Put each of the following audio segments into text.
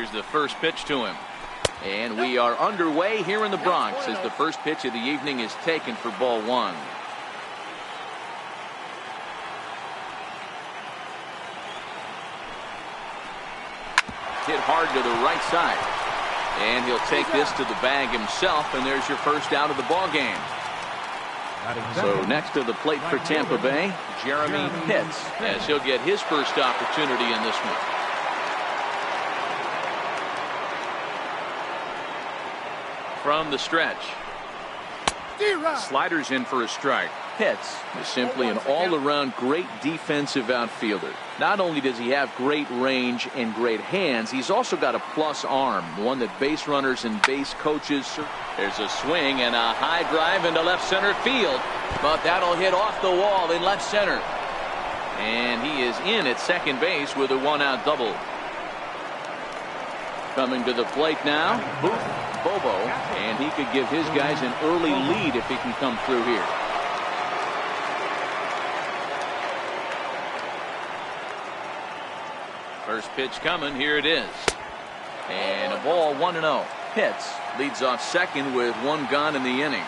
Here's the first pitch to him. And we are underway here in the Bronx as the first pitch of the evening is taken for ball one. Hit hard to the right side. And he'll take this to the bag himself, and there's your first out of the ball game. So next to the plate for Tampa Bay, Jeremy Pitts, as he'll get his first opportunity in this one. From the stretch. Sliders in for a strike. Pitts is simply an all-around great defensive outfielder. Not only does he have great range and great hands, he's also got a plus arm, one that base runners and base coaches. There's a swing and a high drive into left center field, but that'll hit off the wall in left center. And he is in at second base with a one-out double. Coming to the plate now, Bobo, and he could give his guys an early lead if he can come through here. First pitch coming, here it is. And a ball 1-0. Pitts leads off second with one gone in the inning.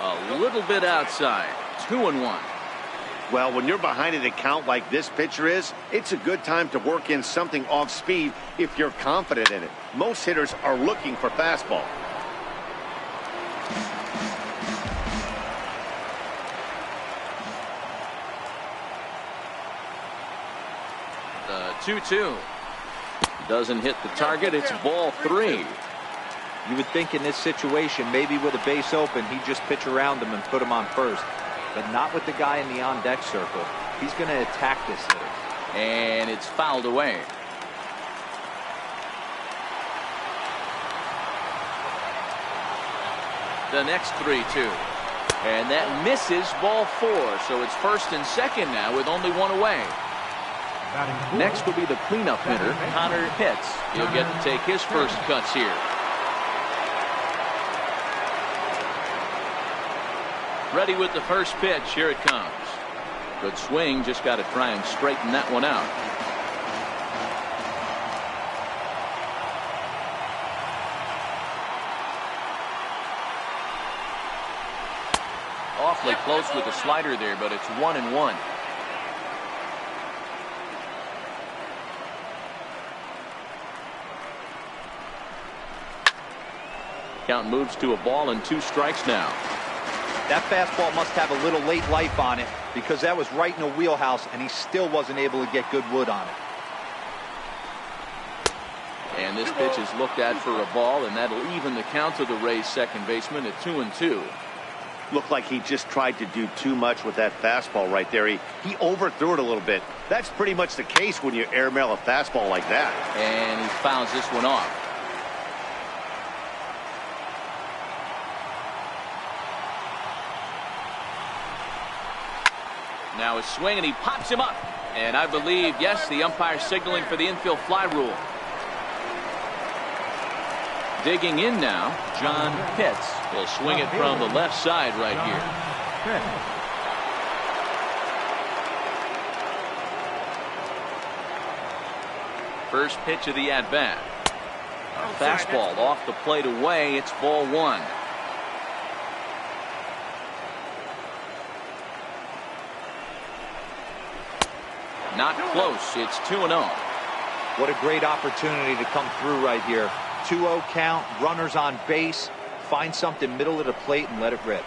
A little bit outside. 2-1. Well, when you're behind an account like this pitcher is, it's a good time to work in something off speed if you're confident in it. Most hitters are looking for fastball. The 2-2 doesn't hit the target. It's ball 3. You would think in this situation, maybe with a base open, he'd just pitch around him and put him on first. But not with the guy in the on-deck circle. He's going to attack this hitter. And it's fouled away. The next 3-2. And that misses, ball 4. So it's first and second now with only one away. Next will be the cleanup hitter, Connor Pitts. He'll get to take his first cuts here. Ready with the first pitch. Here it comes. Good swing. Just got to try and straighten that one out. Awfully close with the slider there, but it's 1-1. Count moves to a ball and 2 strikes now. That fastball must have a little late life on it because that was right in the wheelhouse and he still wasn't able to get good wood on it. And this pitch is looked at for a ball, and that'll even the count to the Rays second baseman at 2-2. Looked like he just tried to do too much with that fastball right there. He overthrew it a little bit. That's pretty much the case when you airmail a fastball like that. And he fouls this one off. Now a swing, and he pops him up. And I believe, yes, the umpire signaling for the infield fly rule. Digging in now, John Pitts will swing it from the left side right here. First pitch of the at-bat. A fastball off the plate away. It's ball 1. Not close. It's 2-0. What a great opportunity to come through right here. 2-0 count, runners on base. Find something middle of the plate and let it rip.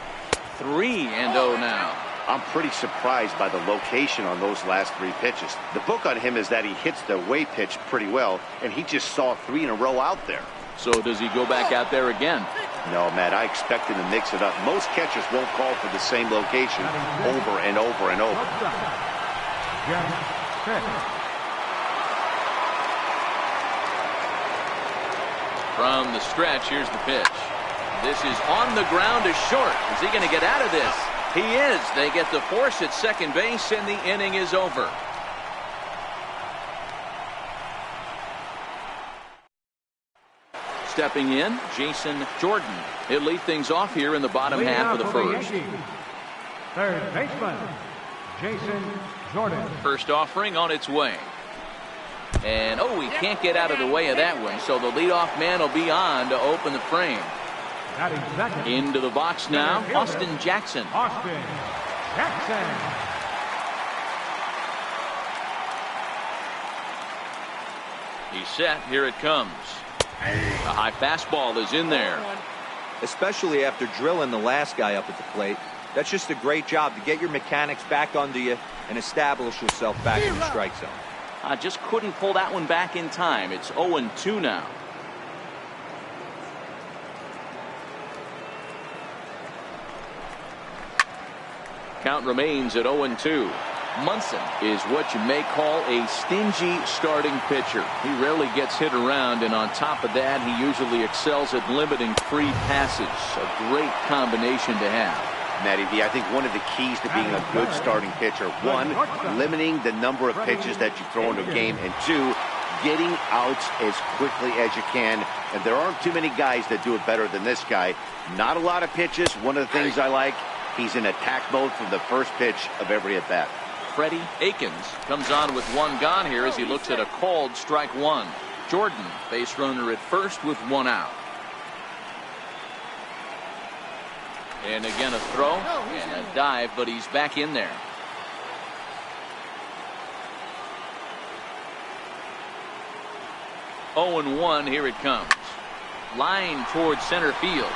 3-0 now. I'm pretty surprised by the location on those last 3 pitches. The book on him is that he hits the away pitch pretty well, and he just saw 3 in a row out there. So does he go back out there again? No, Matt, I expect him to mix it up. Most catchers won't call for the same location over and over and over. From the stretch, here's the pitch. This is on the ground to short. Is he going to get out of this? He is. They get the force at second base, and the inning is over. Stepping in, Jason Jordan. He'll lead things off here in the bottom half of the first. Third baseman, Jason Jordan. First offering on its way. And, oh, he can't get out of the way of that one, so the leadoff man will be on to open the frame. Into the box now, Austin Jackson. Austin Jackson. He's set. Here it comes. A high fastball is in there. Especially after drilling the last guy up at the plate. That's just a great job to get your mechanics back under you and establish yourself back in the strike zone. I just couldn't pull that one back in time. It's 0-2 now. Count remains at 0-2. Munson is what you may call a stingy starting pitcher. He rarely gets hit around, and on top of that, he usually excels at limiting free passes. A great combination to have. Matty V, I think one of the keys to being a good starting pitcher, one, limiting the number of pitches that you throw into a game, and two, getting outs as quickly as you can. And there aren't too many guys that do it better than this guy. Not a lot of pitches. One of the things I like, he's in attack mode from the first pitch of every at-bat. Freddie Akins comes on with one gone here as he looks at a called strike one. Jordan, base runner at first with one out. And again a throw and a dive, but he's back in there. Oh and 1, here it comes. Line towards center field.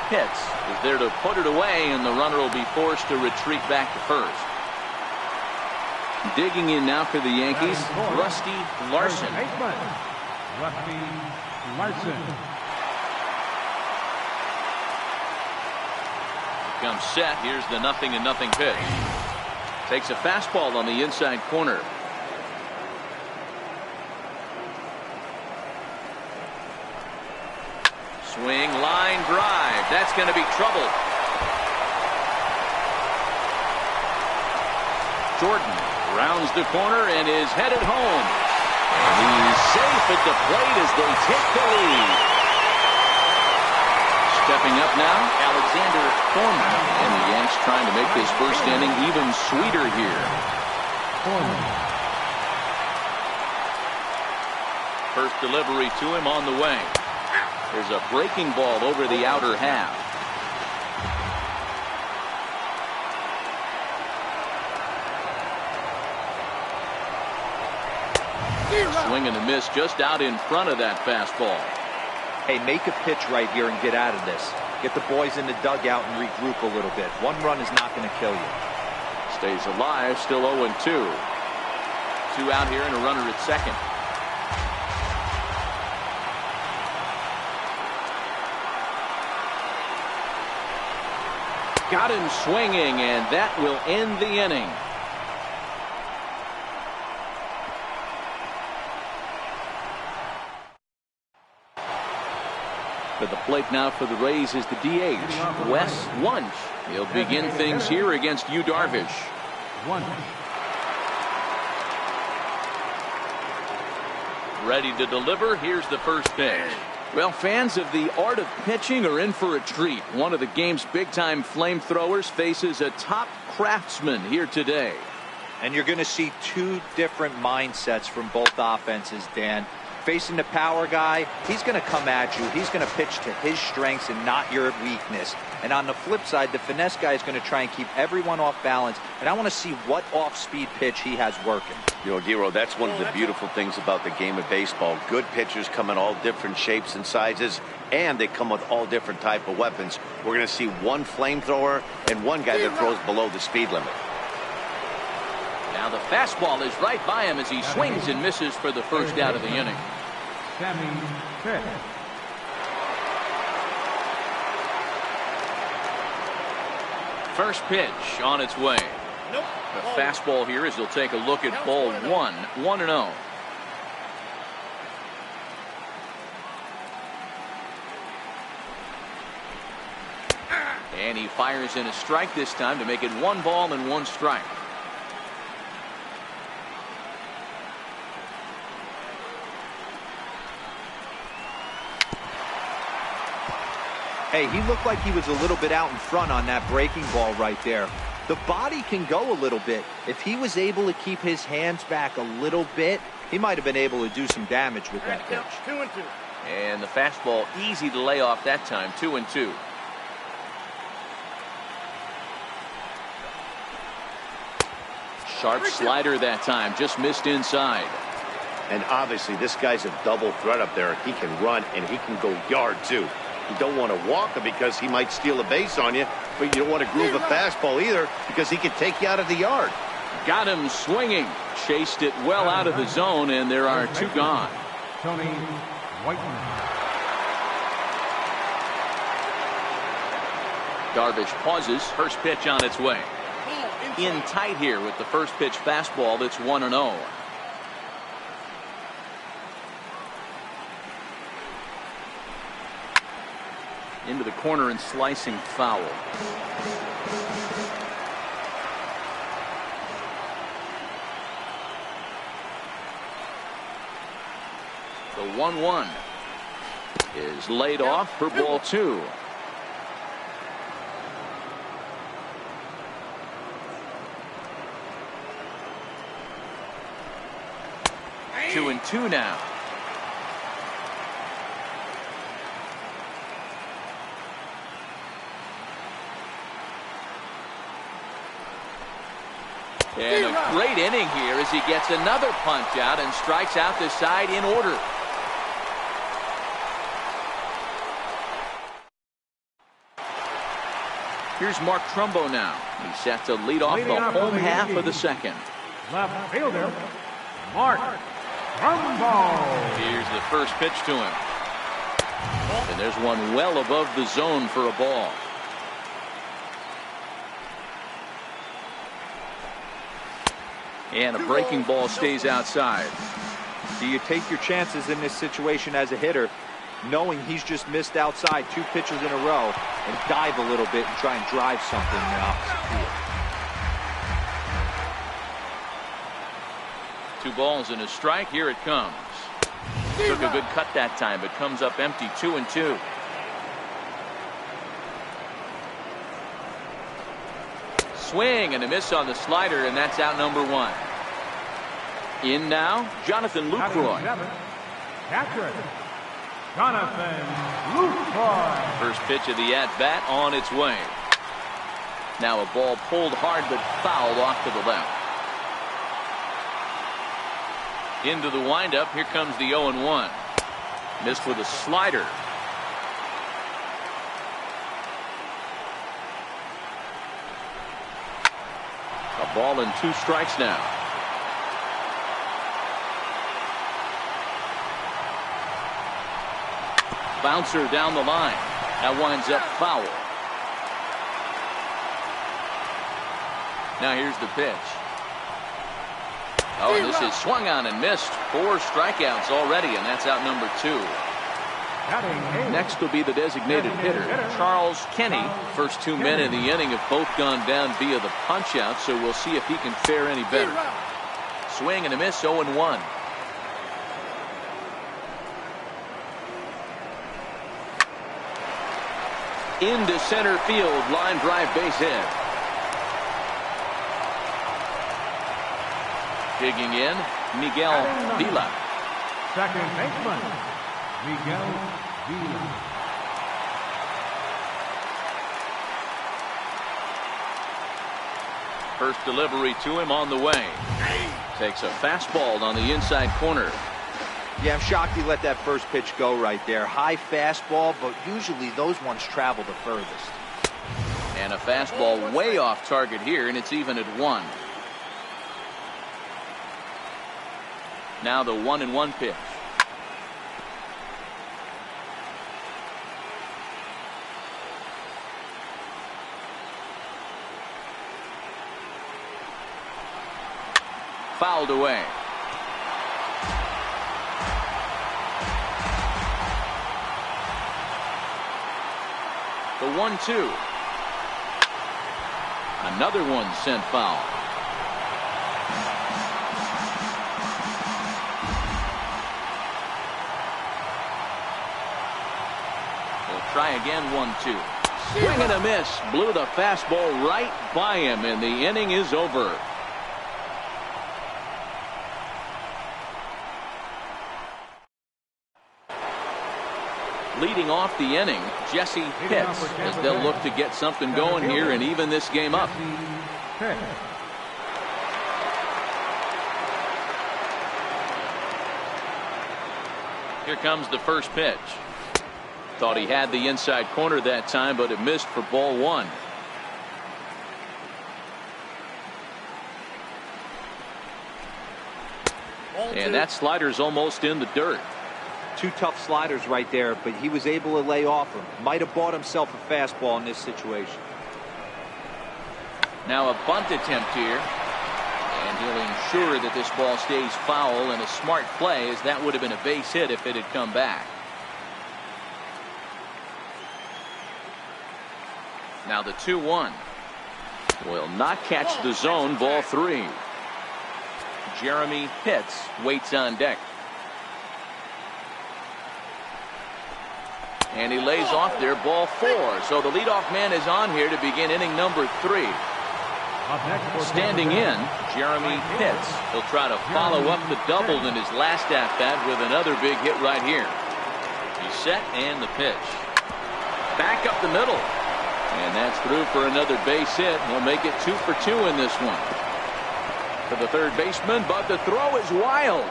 Pitts is there to put it away, and the runner will be forced to retreat back to first. Digging in now for the Yankees, Rusty Larson. Rusty Larson. Comes set. Here's the 0-0 pitch. Takes a fastball on the inside corner. Swing, line drive. That's going to be trouble. Jordan rounds the corner and is headed home. And he's safe at the plate as they take the lead. Stepping up now, Alexander Foreman, and the Yanks trying to make this first inning even sweeter here. First delivery to him on the way. There's a breaking ball over the outer half. Swing and a miss just out in front of that fastball. Hey, make a pitch right here and get out of this. Get the boys in the dugout and regroup a little bit. One run is not going to kill you. Stays alive, still 0-2. 2 out here and a runner at second. Got him swinging, and that will end the inning. But the plate now for the Rays is the DH, Wes Wunsch. He'll begin things here against Yu Darvish. Ready to deliver. Here's the first pitch. Well, fans of the art of pitching are in for a treat. One of the game's big-time flamethrowers faces a top craftsman here today. And you're going to see two different mindsets from both offenses, Dan. Facing the power guy, he's going to come at you. He's going to pitch to his strengths and not your weakness. And on the flip side, the finesse guy is going to try and keep everyone off balance. And I want to see what off-speed pitch he has working. You know, Dero, that's one of the beautiful things about the game of baseball. Good pitchers come in all different shapes and sizes, and they come with all different type of weapons. We're going to see one flamethrower and one guy that throws below the speed limit. Now the fastball is right by him as he swings and misses for the first out of the inning. First pitch on its way. The fastball here as he'll take a look at ball 1, 1-0. And he fires in a strike this time to make it 1 ball and 1 strike. Hey, he looked like he was a little bit out in front on that breaking ball right there. The body can go a little bit. If he was able to keep his hands back a little bit, he might have been able to do some damage with that pitch. 2-2. And the fastball easy to lay off that time. 2-2. Sharp slider that time, just missed inside. And obviously this guy's a double threat up there. He can run and he can go yard too. You don't want to walk him because he might steal a base on you, but you don't want to groove a fastball either because he can take you out of the yard. Got him swinging. Chased it well out of the zone, and there are 2 gone. Tony Whiteman. Darvish pauses. First pitch on its way. In tight here with the first pitch fastball that's 1-0. Into the corner and slicing foul. The 1-1 is laid off for ball 2. Two and 2 now. And a great inning here as he gets another punch out and strikes out the side in order. Here's Mark Trumbo now. He's set to lead off the home half of the second. Left fielder, Mark Trumbo. Here's the first pitch to him. And there's one well above the zone for a ball. And a breaking ball stays outside. Do you take your chances in this situation as a hitter, knowing he's just missed outside 2 pitches in a row, and dive a little bit and try and drive something in the opposite field? 2 balls and a strike. Here it comes. Took a good cut that time, but comes up empty. 2 and 2. Swing and a miss on the slider, and that's out number 1. In now, Jonathan Lucroy. Catcher, Jonathan Lucroy. First pitch of the at-bat on its way. Now a ball pulled hard but fouled off to the left. Into the windup. Here comes the 0-1. Missed with a slider. A ball and 2 strikes now. Bouncer down the line. That winds up foul. Now here's the pitch. Oh, and this is swung on and missed. 4 strikeouts already, and that's out number 2. Next will be the designated hitter, Charles Kenny. First 2 men in the inning have both gone down via the punch-out, so we'll see if he can fare any better. Swing and a miss, 0-1. Into center field, line drive, base hit. Digging in, Miguel Vila. Second baseman, Miguel Vila. First delivery to him on the way. Takes a fastball on the inside corner. Yeah, I'm shocked he let that first pitch go right there. High fastball, but usually those ones travel the furthest. And a fastball way off target here, and it's even at 1. Now the 1-1 pitch. Fouled away. The 1-2. Another one sent foul. He'll try again, 1-2. Swing and a miss. Blew the fastball right by him, and the inning is over. Leading off the inning, Jesse Pitts, as they'll look to get something going here and even this game up. Here comes the first pitch. Thought he had the inside corner that time, but it missed for ball one. And that slider's almost in the dirt. Two tough sliders right there, but he was able to lay off him. Might have bought himself a fastball in this situation. Now a bunt attempt here. And he'll ensure that this ball stays foul, and a smart play, as that would have been a base hit if it had come back. Now the 2-1 will not catch the zone. Ball three. Jeremy Pitts waits on deck. And he lays off there, ball four. So the leadoff man is on here to begin inning number three. Standing in, Jeremy Pitts. He'll try to follow up the double in his last at-bat with another big hit right here. He's set, and the pitch. Back up the middle. And that's through for another base hit. He'll make it 2 for 2 in this one. For the third baseman, but the throw is wild.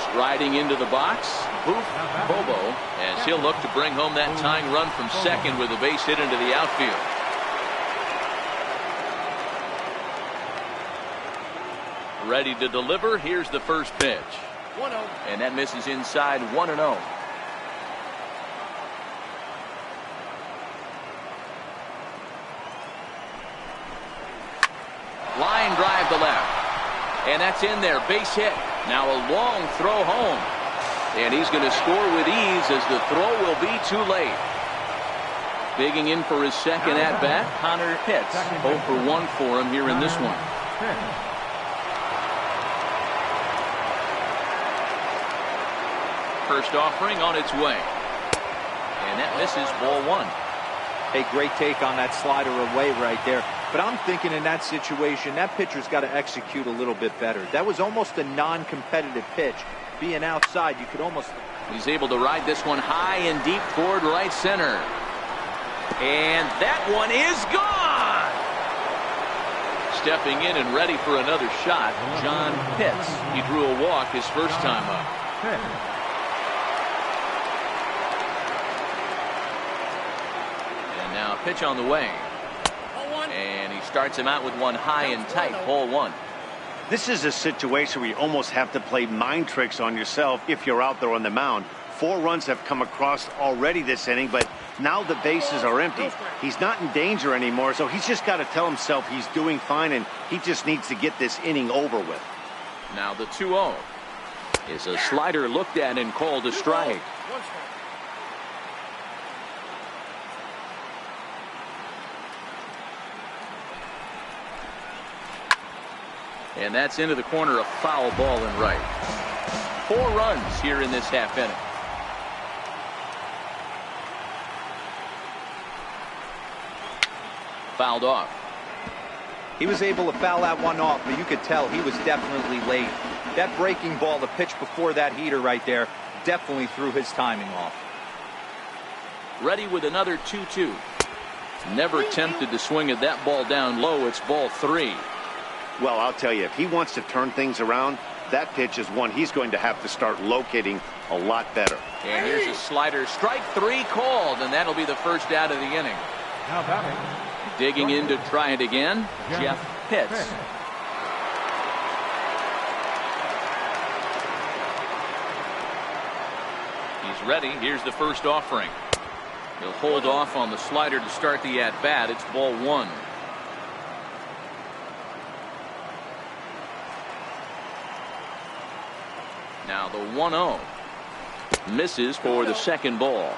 Striding into the box, Bobo, as he'll look to bring home that tying run from second with a base hit into the outfield. Ready to deliver. Here's the first pitch. 1-0. And that misses inside, 1-0. Line drive to left. And that's in there. Base hit. Now a long throw home. And he's going to score with ease, as the throw will be too late. Digging in for his second at-bat, Connor Pitts. 0 for 1 for him here in this one. First offering on its way. And that misses, ball one. A great take on that slider away right there. But I'm thinking in that situation, that pitcher's got to execute a little bit better. That was almost a non-competitive pitch. Being outside, you could almost... He's able to ride this one high and deep toward right center. And that one is gone! Stepping in and ready for another shot, John Pitts. He drew a walk his first time up. And now a pitch on the way. And he starts him out with one high and tight, ball one. This is a situation where you almost have to play mind tricks on yourself if you're out there on the mound. 4 runs have come across already this inning, but now the bases are empty. He's not in danger anymore, so he's just got to tell himself he's doing fine, and he just needs to get this inning over with. Now the 2-0 is a slider looked at and called a strike. And that's into the corner, a foul ball and right. 4 runs here in this half inning. Fouled off. He was able to foul that one off, but you could tell he was definitely late. That breaking ball, the pitch before that heater right there, definitely threw his timing off. Ready with another 2-2. Never tempted to swing at that ball down low. It's ball 3. Well, I'll tell you, if he wants to turn things around, that pitch is one he's going to have to start locating a lot better. And here's a slider. Strike 3 called, and that'll be the first out of the inning. Now batting. Digging in to try it again, Jeff Pitts. He's ready. Here's the first offering. He'll hold off on the slider to start the at-bat. It's ball 1. Now the 1-0 misses for the second ball.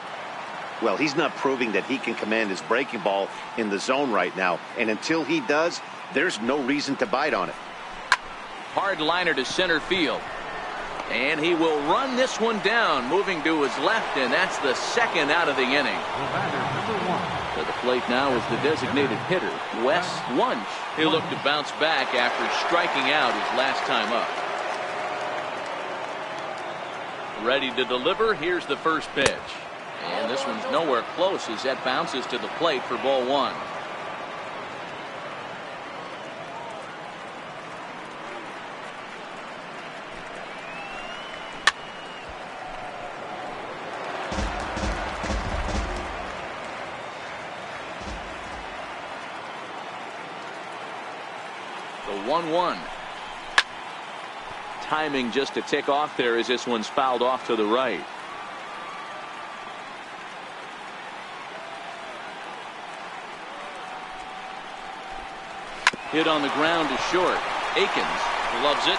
Well, he's not proving that he can command his breaking ball in the zone right now. And until he does, there's no reason to bite on it. Hard liner to center field. And he will run this one down, moving to his left, and that's the second out of the inning. To the plate now is the designated hitter, Wes Wunsch. He'll look to bounce back after striking out his last time up. Ready to deliver. Here's the first pitch. And this one's nowhere close as that bounces to the plate for ball one. The 1-1. Timing just to tick off there as this one's fouled off to the right. Hit on the ground to short. Akins loves it.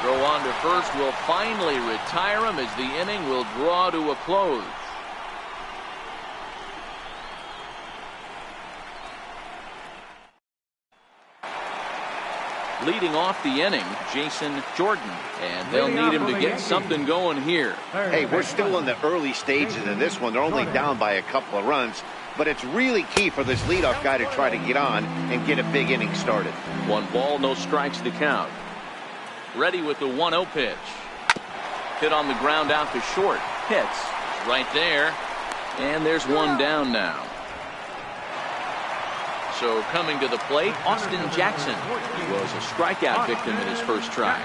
Throw on to first will finally retire him as the inning will draw to a close. Leading off the inning, Jason Jordan, and they'll need him to get something going here. Hey, we're still in the early stages of this one. They're only down by a couple of runs, but it's really key for this leadoff guy to try to get on and get a big inning started. 1 ball, no strikes to count. Ready with the 1-0 pitch. Hit on the ground out to short. Hits right there, and there's one down now. So coming to the plate, Austin Jackson. He was a strikeout victim in his first try.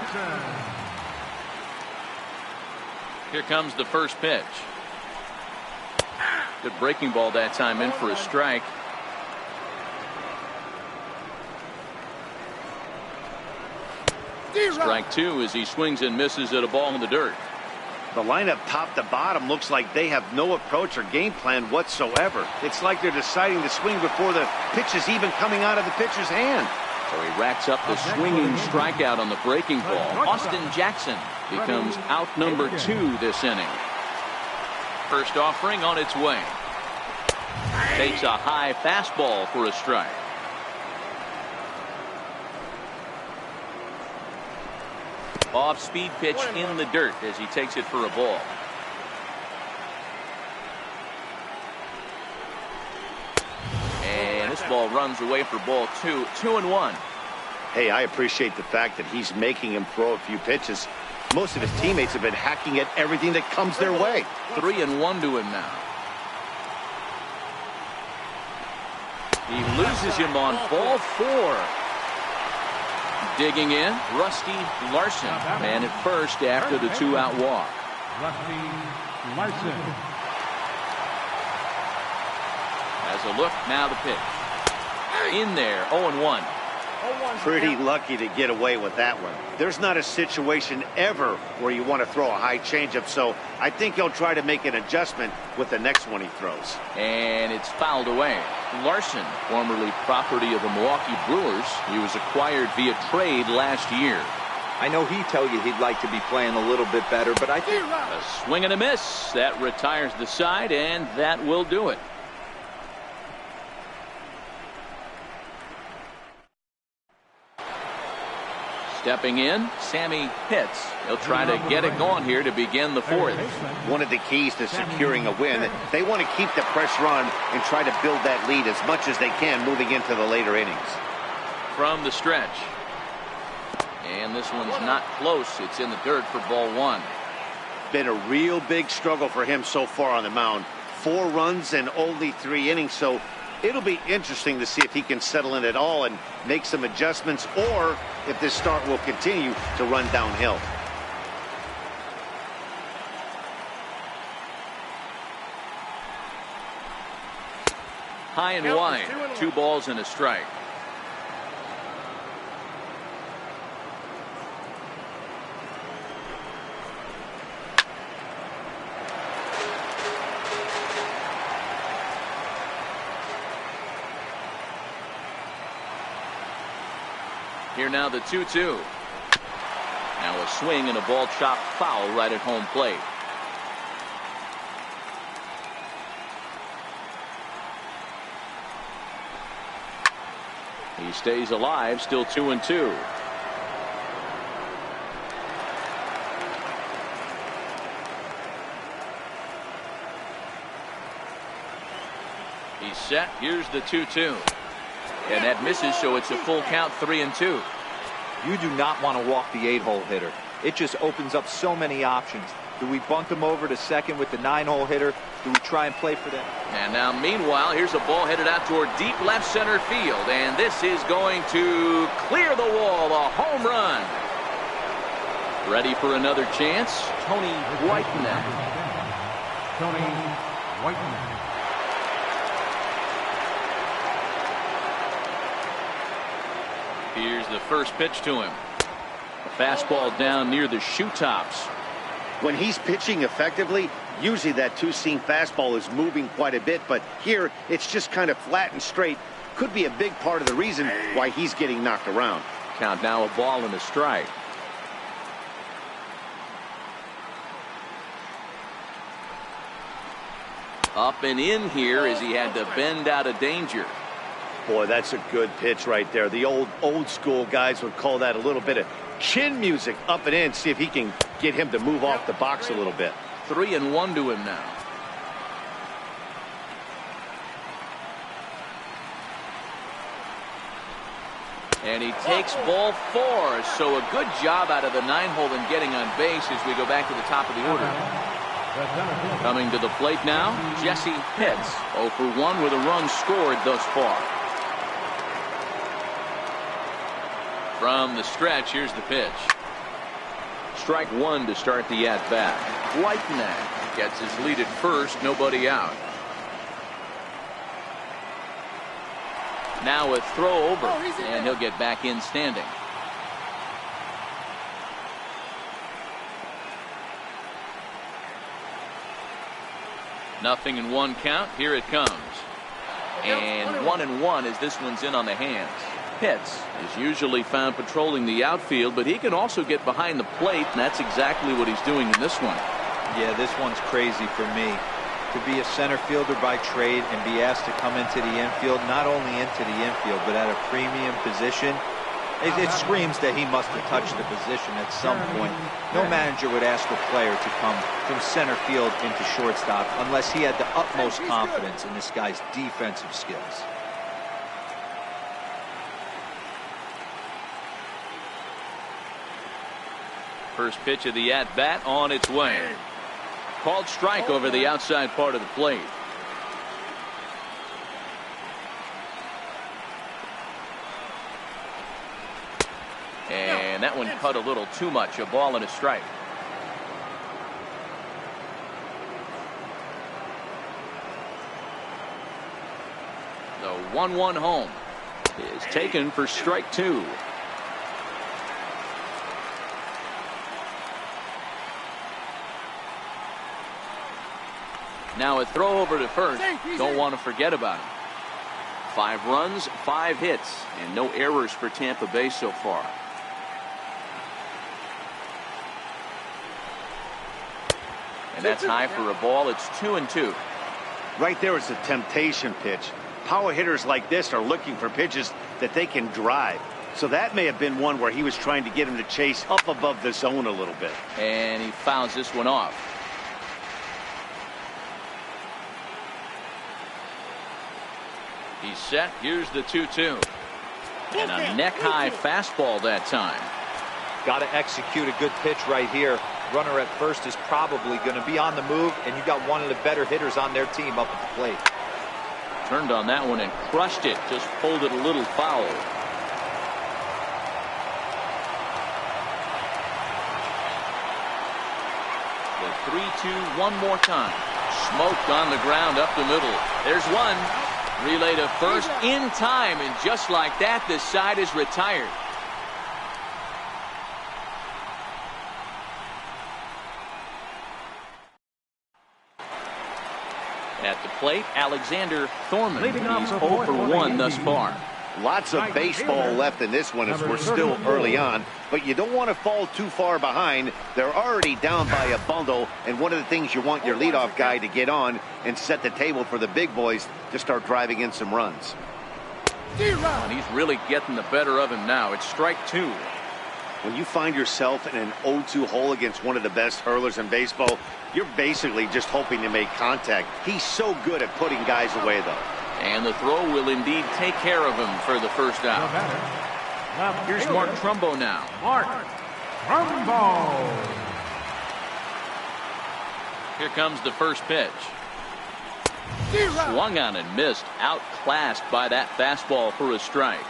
Here comes the first pitch. Good breaking ball that time, in for a strike. Strike two as he swings and misses at a ball in the dirt. The lineup top to bottom looks like they have no approach or game plan whatsoever. It's like they're deciding to swing before the pitch is even coming out of the pitcher's hand. So he racks up the swinging strikeout on the breaking ball. Austin Jackson becomes out number 2 this inning. First offering on its way. Takes a high fastball for a strike. Off-speed pitch in the dirt as he takes it for a ball. And this ball runs away for ball 2. 2-1. Hey, I appreciate the fact that he's making him throw a few pitches. Most of his teammates have been hacking at everything that comes their way. 3-1 to him now. He loses him on ball 4. Digging in, Rusty Larson, man at first after the 2-out walk. Rusty Larson. As a look, now the pitch. In there, 0-1. Pretty lucky to get away with that one. There's not a situation ever where you want to throw a high changeup, so I think he'll try to make an adjustment with the next one he throws. And it's fouled away. Larson, formerly property of the Milwaukee Brewers, he was acquired via trade last year. I know he'd tell you he'd like to be playing a little bit better, but I think a swing and a miss. That retires the side, and that will do it. Stepping in, Sammy Pitts. He'll try to get it going here to begin the 4th. One of the keys to securing a win, they want to keep the pressure on and try to build that lead as much as they can moving into the later innings. From the stretch. And this one's not close. It's in the dirt for ball 1. Been a real big struggle for him so far on the mound. 4 runs and only 3 innings, so it'll be interesting to see if he can settle in at all and make some adjustments, or if this start will continue to run downhill. High and wide, 2 balls and a strike. Here now the 2-2. Now a swing and a ball chopped foul right at home plate. He stays alive, still 2-2. He's set. Here's the 2-2. And that misses, so it's a full count, 3-2. You do not want to walk the 8-hole hitter. It just opens up so many options. Do we bunt him over to second with the 9-hole hitter? Do we try and play for them? And now, meanwhile, here's a ball headed out toward deep left center field. And this is going to clear the wall. A home run. Ready for another chance? Tony Whiteman. Tony Whiteman. Here's the first pitch to him. A fastball down near the shoe tops. When he's pitching effectively, usually that two-seam fastball is moving quite a bit, but here it's just kind of flat and straight. Could be a big part of the reason why he's getting knocked around. Count now, a ball and a strike. Up and in here as he had to bend out of danger. Boy, that's a good pitch right there. The old school guys would call that a little bit of chin music, up and in. See if he can get him to move off the box a little bit. 3-1 to him now. And he takes ball 4. So a good job out of the 9-hole in getting on base as we go back to the top of the order. Coming to the plate now, Jesse Pitts. 0 for 1 with a run scored thus far. From the stretch, here's the pitch. Strike 1 to start the at-bat. Whiteman gets his lead at first, nobody out. Now a throw over, and he'll get back in standing. Nothing in 1 count. Here it comes. And 1-1 as this one's in on the hands. Pitts is usually found patrolling the outfield, but he can also get behind the plate, and that's exactly what he's doing in this one. Yeah, this one's crazy for me. To be a center fielder by trade and be asked to come into the infield, not only into the infield, but at a premium position, it screams that he must have touched the position at some point. No manager would ask a player to come from center field into shortstop unless he had the utmost confidence in this guy's defensive skills. First pitch of the at-bat on its way. Called strike over the outside part of the plate. And that one cut a little too much. A ball and a strike. The 1-1 home is taken for strike 2. Now a throw over to first. Don't want to forget about him. 5 runs, 5 hits, and no errors for Tampa Bay so far. And that's high for a ball. It's 2-2. Right there is a temptation pitch. Power hitters like this are looking for pitches that they can drive. So that may have been one where he was trying to get him to chase up above the zone a little bit. And he fouls this one off. He's set. Here's the 2-2. And a neck-high fastball that time. Got to execute a good pitch right here. Runner at first is probably going to be on the move, and you got one of the better hitters on their team up at the plate. Turned on that one and crushed it. Just pulled it a little foul. The 3-2 one more time. Smoked on the ground up the middle. There's one. Relay to first in time, and just like that, the side is retired. At the plate, Alexander Thorman. He's 0 for 1 thus far. Lots of baseball left in this one as we're still early on, but you don't want to fall too far behind. They're already down by a bundle, and one of the things you want your leadoff guy to get on and set the table for the big boys to start driving in some runs. And he's really getting the better of him now. It's strike 2. When you find yourself in an 0-2 hole against one of the best hurlers in baseball, you're basically just hoping to make contact. He's so good at putting guys away, though. And the throw will indeed take care of him for the first out. Here's Mark Trumbo now. Mark Trumbo. Here comes the first pitch. Swung on and missed. Outclassed by that fastball for a strike.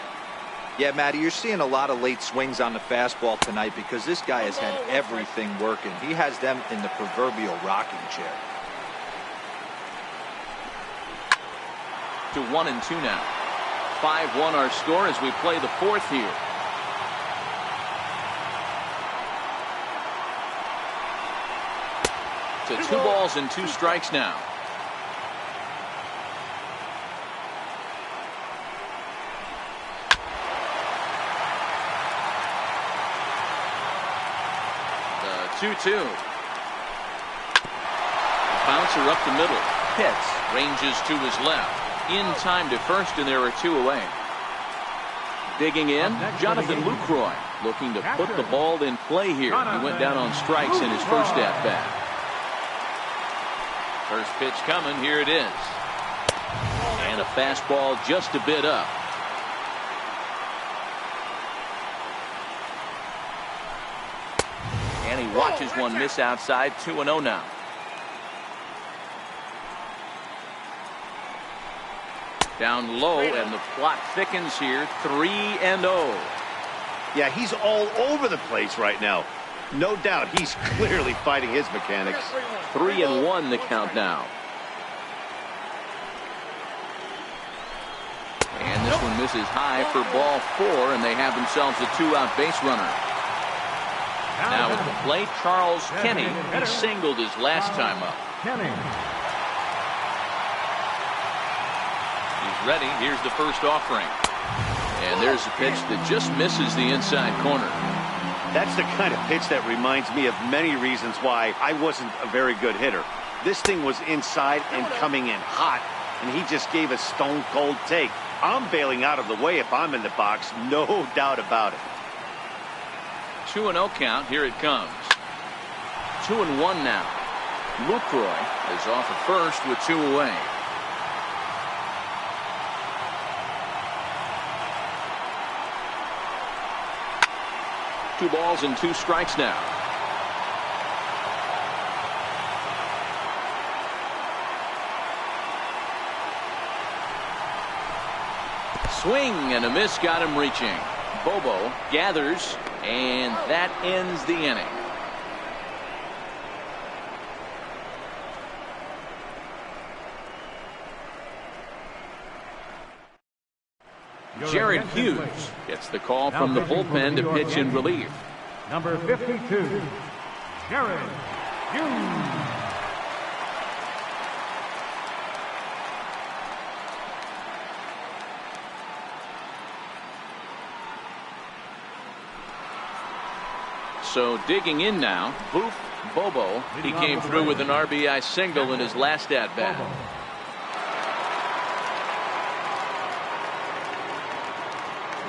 Yeah, Matty, you're seeing a lot of late swings on the fastball tonight because this guy has had everything working. He has them in the proverbial rocking chair. To 1-2 now. 5-1 our score as we play the fourth here. To 2 balls and 2 strikes now. The 2-2. Bouncer up the middle. Hits. Ranges to his left. In time to first, and there are 2 away. Digging in, Jonathan Lucroy looking to put the ball in play here. He went down on strikes in his first at-bat. First pitch coming, here it is. And a fastball just a bit up. And he watches one miss outside. 2-0 now. Down low, and the plot thickens here. 3-0. Yeah, he's all over the place right now. No doubt he's clearly fighting his mechanics. 3-1 the count now. And this one misses high for ball 4, and they have themselves a 2-out base runner. Now at the plate, Charles Kenny. He singled his last time up. He's ready. Here's the first offering. And there's a pitch that just misses the inside corner. That's the kind of pitch that reminds me of many reasons why I wasn't a very good hitter. This thing was inside and coming in hot, and he just gave a stone-cold take. I'm bailing out of the way if I'm in the box, no doubt about it. 2-0 count. Here it comes. 2-1 now. Lucroy is off at first with 2 away. Two balls and 2 strikes now. Swing and a miss got him reaching. Bobo gathers, and that ends the inning. Jared Hughes gets the call from the bullpen to pitch in relief. Number 52, Jared Hughes. So digging in now, Bobo. He came through with an RBI single in his last at-bat.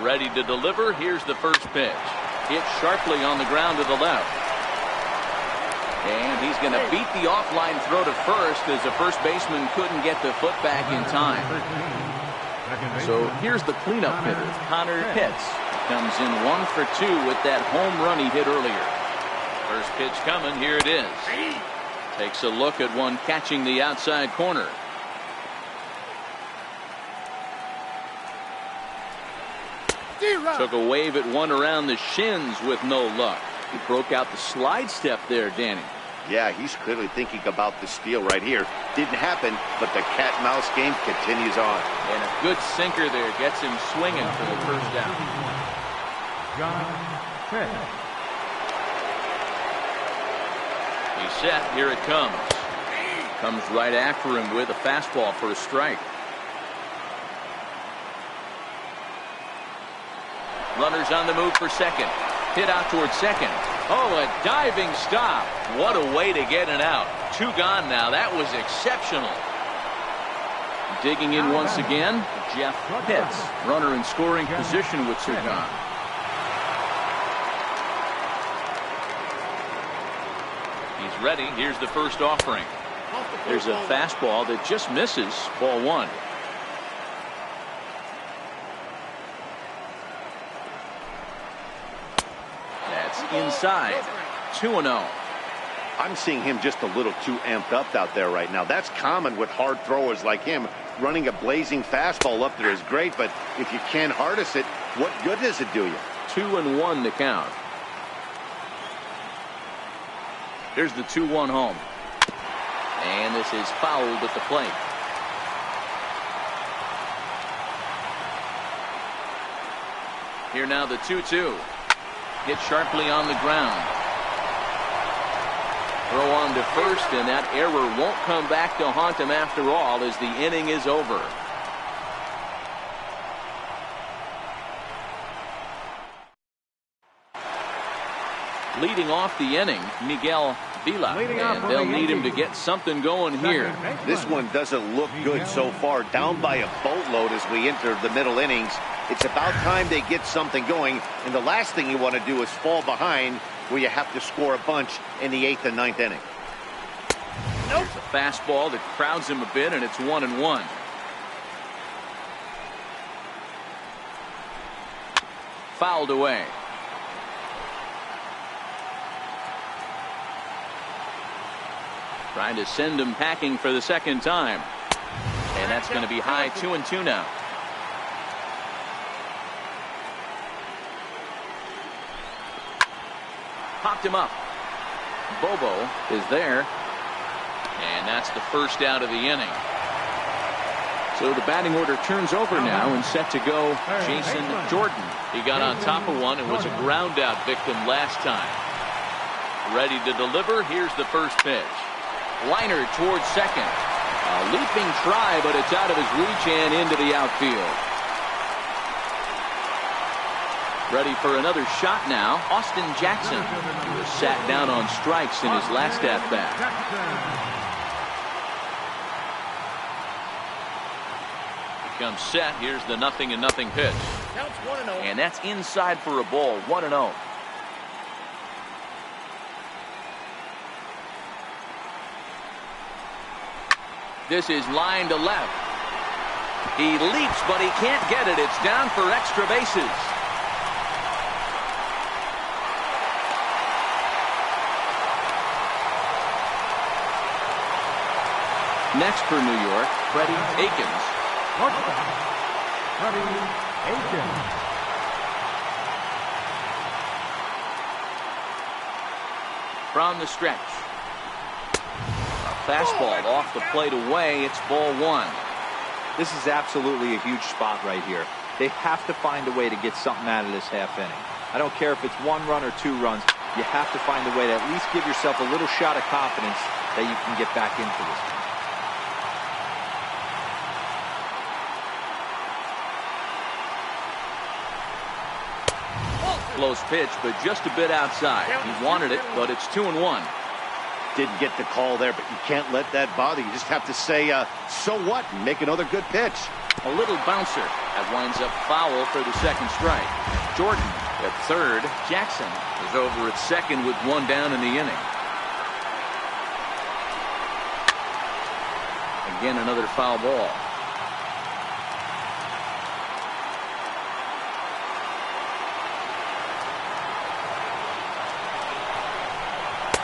Ready to deliver. Here's the first pitch. Hit sharply on the ground to the left. And he's going to beat the offline throw to first as the first baseman couldn't get the foot back in time. So here's the cleanup hitter, Connor Pitts. Comes in 1 for 2 with that home run he hit earlier. First pitch coming. Here it is. Takes a look at one catching the outside corner. Took a wave at one around the shins with no luck. He broke out the slide step there, Danny. Yeah, he's clearly thinking about the steal right here. Didn't happen, but the cat-mouse game continues on. And a good sinker there gets him swinging for the first down. John Pitt. He's set. Here it comes. Comes right after him with a fastball for a strike. Runners on the move for second. Hit out towards second. Oh, a diving stop. What a way to get it out. 2 gone now. That was exceptional. Digging in once again, Jeff Pitts. Runner in scoring position with two gone. He's ready. Here's the first offering. There's a fastball that just misses. Ball one. That's inside. 2-0. I'm seeing him just a little too amped up out there right now. That's common with hard throwers like him. Running a blazing fastball up there is great, but if you can't harness it, what good does it do you? 2-1 to count. Here's the 2-1 home. And this is fouled at the plate. Here now the 2-2. Hit sharply on the ground. Throw on to first, and that error won't come back to haunt him after all as the inning is over. Leading off the inning, Miguel Vila, and they'll need him to get something going here. This one doesn't look good so far. Down by a boatload as we enter the middle innings. It's about time they get something going, and the last thing you want to do is fall behind where you have to score a bunch in the 8th and 9th inning. Nope. There's a fastball that crowds him a bit, and it's 1-1. Fouled away. Trying to send him packing for the second time. And that's going to be high. 2-2 now. Popped him up. Bobo is there. And that's the first out of the inning. So the batting order turns over now and set to go Jason Jordan. He got on top of one and was a ground out victim last time. Ready to deliver. Here's the first pitch. Liner towards second. A leaping try, but it's out of his reach and into the outfield. Ready for another shot now. Austin Jackson, who was sat down on strikes in his last at-bat. He comes set. Here's the 0-0 pitch. And that's inside for a ball. 1-0. This is line to left. He leaps, but he can't get it. It's down for extra bases. Next for New York, Freddie Aikens. Freddie Aikens. From the stretch. A fastball off the plate away. It's ball one. This is absolutely a huge spot right here. They have to find a way to get something out of this half inning. I don't care if it's 1 run or 2 runs. You have to find a way to at least give yourself a little shot of confidence that you can get back into this. Close pitch, but just a bit outside. He wanted it, but it's 2-1. Didn't get the call there, but you can't let that bother you. Just have to say, so what, and make another good pitch. A little bouncer that winds up foul for the second strike. Jordan at third. Jackson is over at second with 1 down in the inning. Again, another foul ball.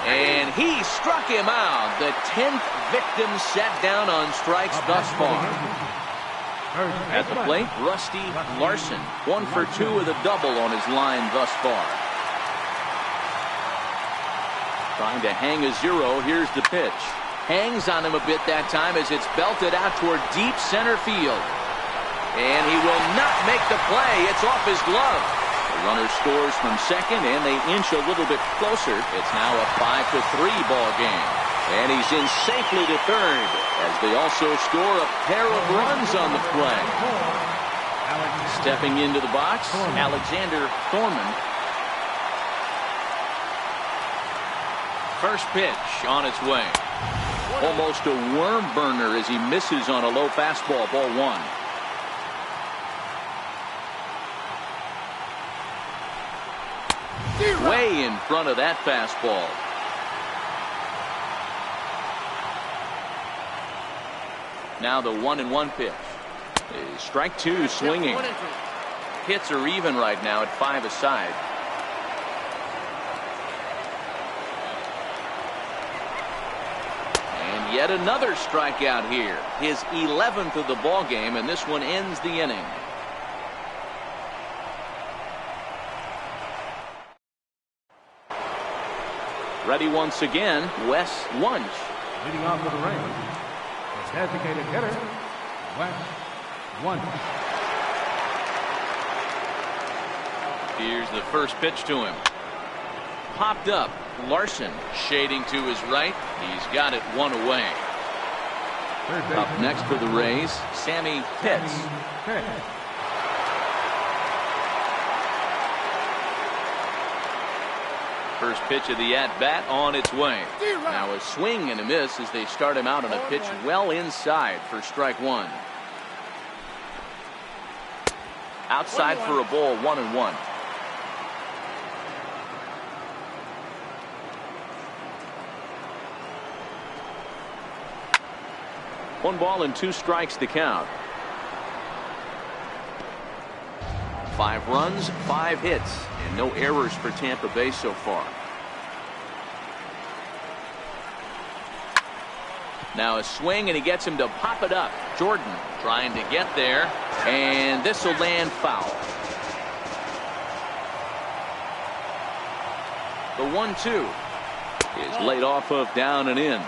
And he struck him out. The 10th victim set down on strikes thus far. At the plate, Rusty Larson. 1 for 2 with a double on his line thus far. Trying to hang a 0. Here's the pitch. Hangs on him a bit that time as it's belted out toward deep center field. And he will not make the play. It's off his glove. The runner scores from second, and they inch a little bit closer. It's now a 5-3 ball game. And he's in safely to third as they also score a pair of runs on the play. Stepping into the box, Alexander Thorman. First pitch on its way. Almost a worm burner as he misses on a low fastball. Ball one. Way in front of that fastball. Now the 1-1 pitch. Strike two swinging. Hits are even right now at 5 aside. And yet another strikeout here. His 11th of the ball game, and this one ends the inning. Ready once again, Wes Wunsch. Leading off to the ring, his designated hitter, Wes Wunsch. Here's the first pitch to him. Popped up. Larson shading to his right. He's got it one away. Up next for the Rays, Sammy Pitts. First pitch of the at-bat on its way. Now a swing and a miss as they start him out on a pitch well inside for strike one. Outside for a ball, 1-1. One ball and 2 strikes to count. 5 runs, 5 hits, and no errors for Tampa Bay so far. Now a swing, and he gets him to pop it up. Jordan trying to get there, and this will land foul. The 1-2 is laid off of down and in.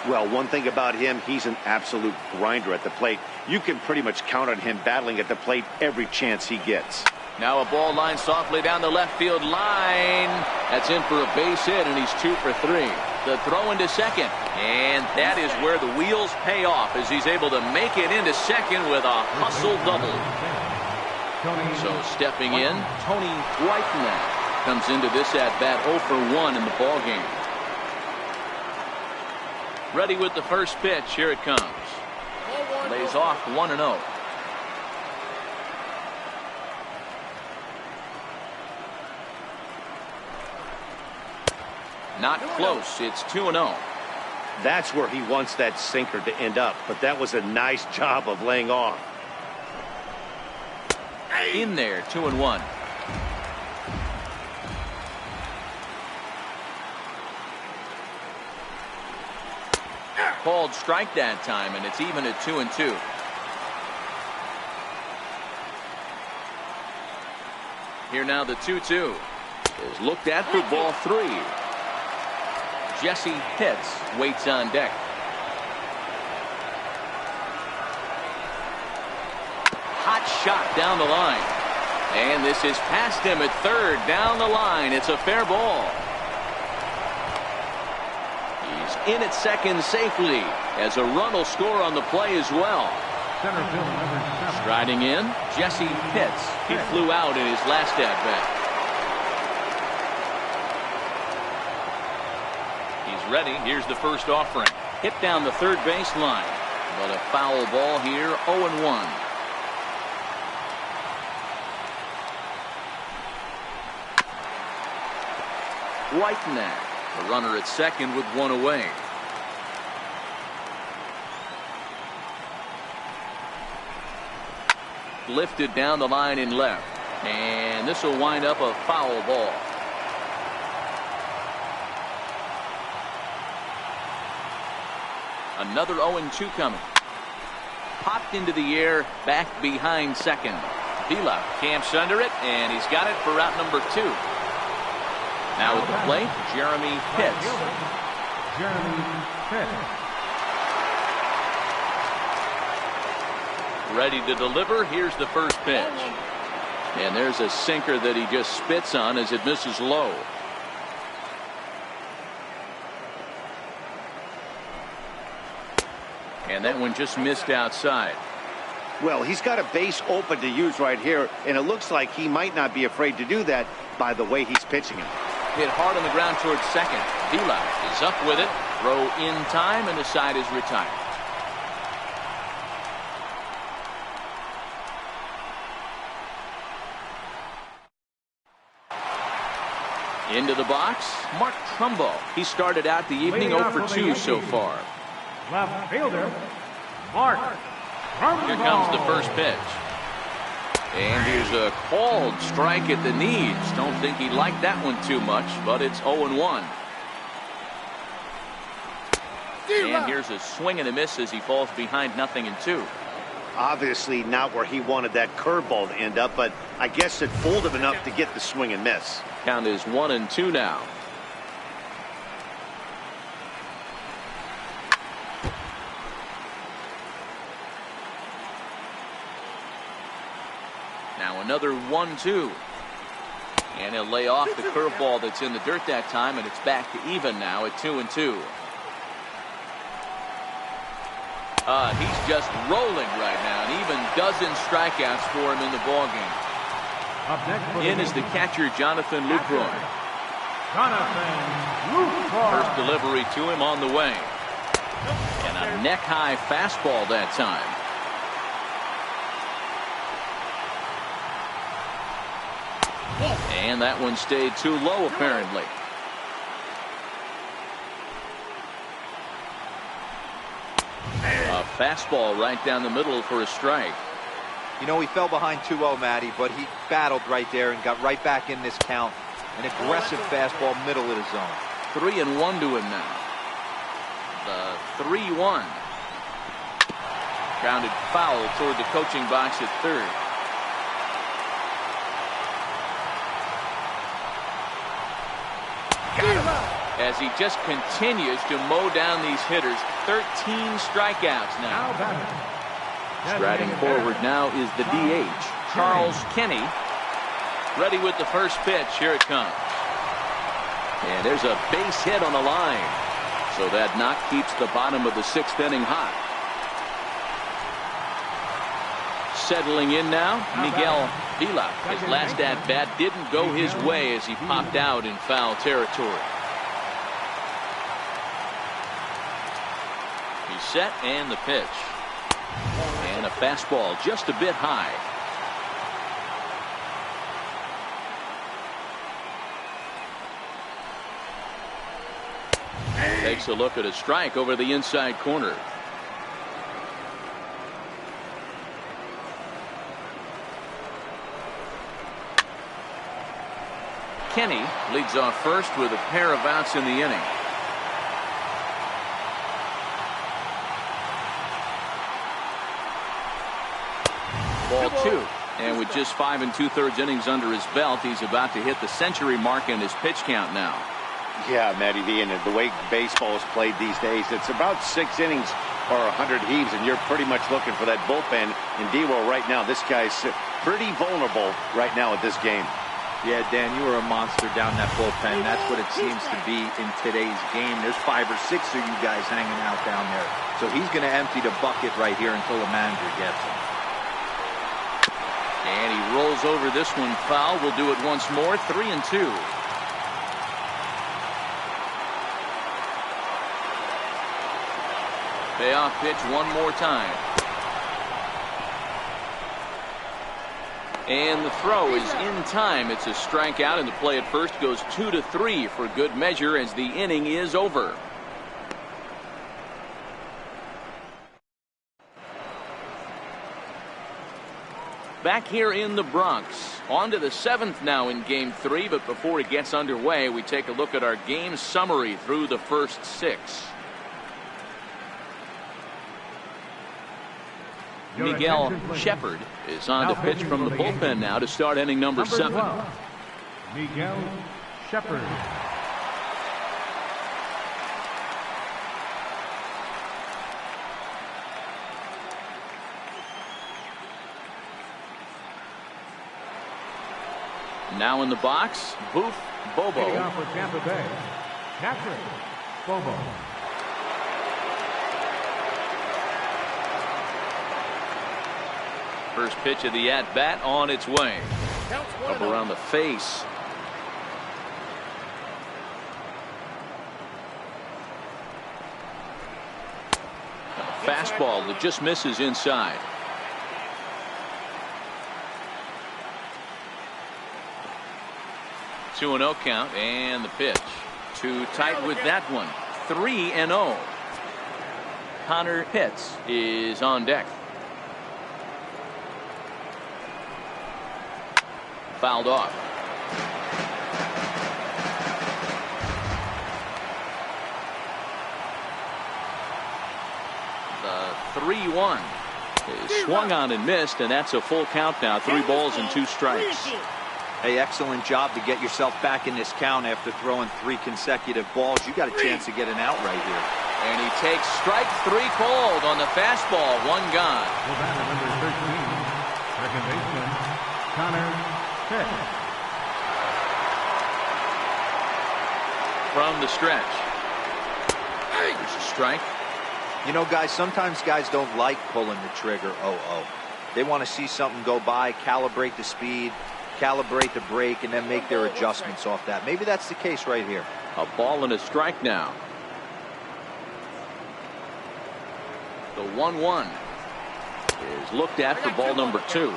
Well, one thing about him, he's an absolute grinder at the plate. You can pretty much count on him battling at the plate every chance he gets. Now a ball line softly down the left field line. That's in for a base hit, and he's 2 for 3. The throw into second, and that is where the wheels pay off as he's able to make it into second with a hustle double. So stepping in, Tony Whiteman comes into this at bat 0 for 1 in the ball game. Ready with the first pitch. Here it comes. Lays off 1-0. Not close. It's 2-0. That's where he wants that sinker to end up, but that was a nice job of laying off. In there, 2-1. Called strike that time, and it's even at 2-2. Here now the 2-2 is looked at for ball 3. Jesse Pitts waits on deck. Hot shot down the line, and this is past him at third down the line. It's a fair ball. In at second safely as a run will score on the play as well. Striding in, Jesse Pitts. He flew out in his last at bat. He's ready. Here's the first offering. Hit down the third base line, but a foul ball here. 0-1. Whitenack. The runner at second with 1 away. Lifted down the line in left, and this will wind up a foul ball. Another 0-2 coming. Popped into the air, back behind second. Vila camps under it, and he's got it for route number 2. Now at the plate, Jeremy Pitts. Ready to deliver. Here's the first pitch. And there's a sinker that he just spits on as it misses low. And that one just missed outside. Well, he's got a base open to use right here, and it looks like he might not be afraid to do that by the way he's pitching him. Hit hard on the ground towards second. Vila is up with it. Throw in time, and the side is retired. Into the box, Mark Trumbo. He started out the evening 0 for 2 so far. Left fielder, Mark Trumbo. Here comes the first pitch. And here's a called strike at the knees. Don't think he liked that one too much, but it's 0-1. And here's a swing and a miss as he falls behind 0-2. Obviously not where he wanted that curveball to end up, but I guess it fooled him enough to get the swing and miss. Count is 1-2 now. Now another 1-2. And he'll lay off the curveball that's in the dirt that time, and it's back to even now at 2-2. He's just rolling right now, and even dozen strikeouts for him in the ballgame. In is the catcher, Jonathan Lucroy. First delivery to him on the way. And a neck-high fastball that time. And that one stayed too low, apparently. A fastball right down the middle for a strike. You know, he fell behind 2-0, Matty, but he battled right there and got right back in this count. An aggressive fastball, middle of the zone. 3-1 to him now. The 3-1. Grounded foul toward the coaching box at third. As he just continues to mow down these hitters. 13 strikeouts now. Striding forward now is the DH, Charles Kenny. Ready with the first pitch. Here it comes. And there's a base hit on the line. So that knock keeps the bottom of the 6th inning hot. Settling in now, Miguel Vila. His last at-bat didn't go his way as he popped out in foul territory. He's set, and the pitch. And a fastball just a bit high. Takes a look at a strike over the inside corner. Kenny leads off first with a pair of outs in the inning. Ball 2. And with just 5 2/3 innings under his belt, he's about to hit the century mark in his pitch count now. Yeah, Matty V, and the way baseball is played these days, it's about 6 innings or 100 heaves, and you're pretty much looking for that bullpen. And D-Well right now, this guy's pretty vulnerable right now at this game. Yeah, Dan, you are a monster down that bullpen. That's what it seems to be in today's game. There's 5 or 6 of you guys hanging out down there. So he's going to empty the bucket right here until the manager gets him. And he rolls over this one foul. We'll do it once more. 3-2. Payoff pitch one more time. And the throw is in time. It's a strikeout, and the play at first goes 2-3 for good measure as the inning is over. Back here in the Bronx. On to the 7th now in Game 3, but before it gets underway, we take a look at our game summary through the first 6. Miguel Shepard is on to pitch from the bullpen now to start inning number 7. Miguel Shepard. Now in the box, Boof Bobo. Hitting off for Tampa Bay, Patrick Bobo. First pitch of the at-bat on its way. Up around the face. Fastball that just misses inside. Two and 0 count, and the pitch. Too tight with that one. 3-0. Connor Pitts is on deck. Fouled off. The 3-1 is swung on and missed, and that's a full count now. 3 balls and 2 strikes. Hey, excellent job to get yourself back in this count after throwing 3 consecutive balls. You got a chance to get an out right here. And he takes strike 3 called on the fastball. 1 gone. Well, batter number 13, second baseman, Connor Pitts. From the stretch. There's a strike. You know, guys, sometimes guys don't like pulling the trigger 0-0. They want to see something go by, calibrate the speed, calibrate the break, and then make their adjustments off that. Maybe that's the case right here. A ball and a strike now. The 1-1 is looked at for ball number 2.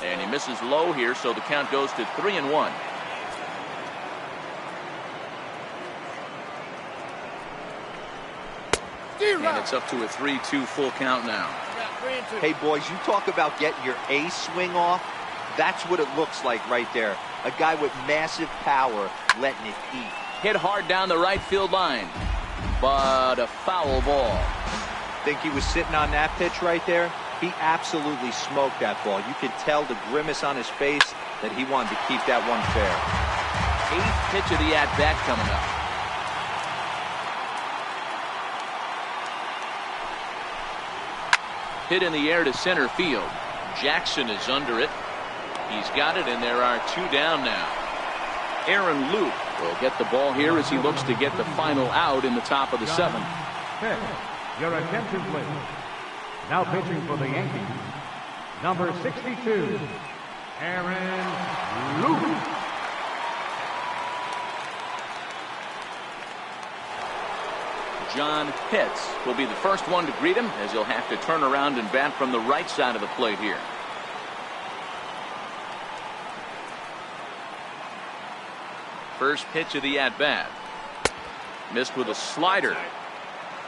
And he misses low here, so the count goes to 3-1. And it's up to a 3-2 full count now. Hey, boys, you talk about getting your ace swing off. That's what it looks like right there. A guy with massive power letting it eat. Hit hard down the right field line, but a foul ball. Think he was sitting on that pitch right there? He absolutely smoked that ball. You could tell the grimace on his face that he wanted to keep that one fair. 8th pitch of the at-bat coming up. Hit in the air to center field. Jackson is under it. He's got it, and there are 2 down now. Aaron Luke will get the ball here as he looks to get the final out in the top of the 7th. Your attention, please. Now pitching for the Yankees, number 62, Aaron Luke. John Pitts will be the first one to greet him, as he'll have to turn around and bat from the right side of the plate here. First pitch of the at-bat. Missed with a slider.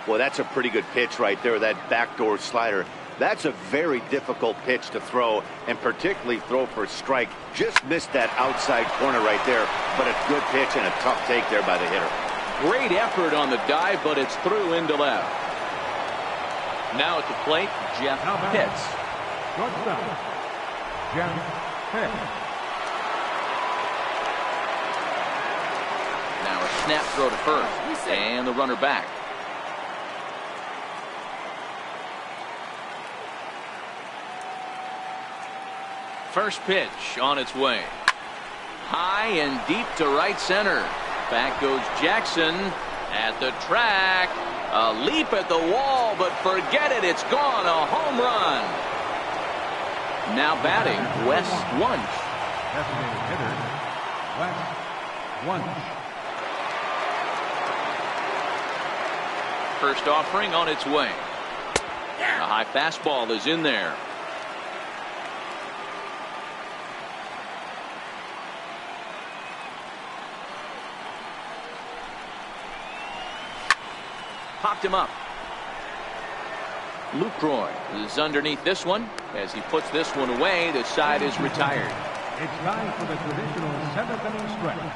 Well, that's a pretty good pitch right there, that backdoor slider. That's a very difficult pitch to throw, and particularly throw for a strike. Just missed that outside corner right there, but a good pitch and a tough take there by the hitter. Great effort on the dive, but it's through into left. Now at the plate, Jeff Pitts. Shortstop, Jeff Pitts. Now a snap throw to first, and the runner back. First pitch on its way. High and deep to right center. Back goes Jackson at the track. A leap at the wall, but forget it. It's gone. A home run. Now batting, Wes Wunsch. Designated hitter, Wes Wunsch. First offering on its way. A high fastball is in there. Popped him up. Lucroy is underneath this one. As he puts this one away, the side is retired. It's time for the traditional 7th inning stretch.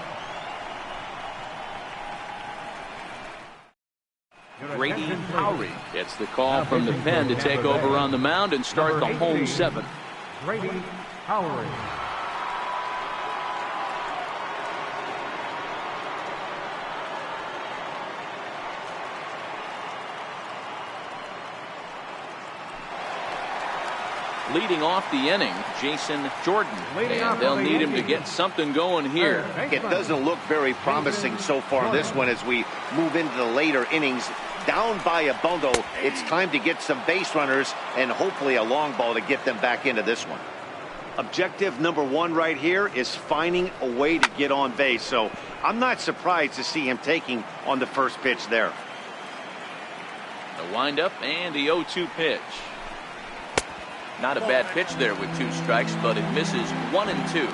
Grady Howry gets the call from the pen to take over on the mound and start the home 7th. Grady Howry. Leading off the inning, Jason Jordan, and they'll need him to get something going here. It doesn't look very promising so far this one as we move into the later innings. Down by a bundle, it's time to get some base runners and hopefully a long ball to get them back into this one. Objective number one right here is finding a way to get on base. So I'm not surprised to see him taking on the first pitch there. The windup and the 0-2 pitch. Not a bad pitch there with 2 strikes, but it misses 1 and 2.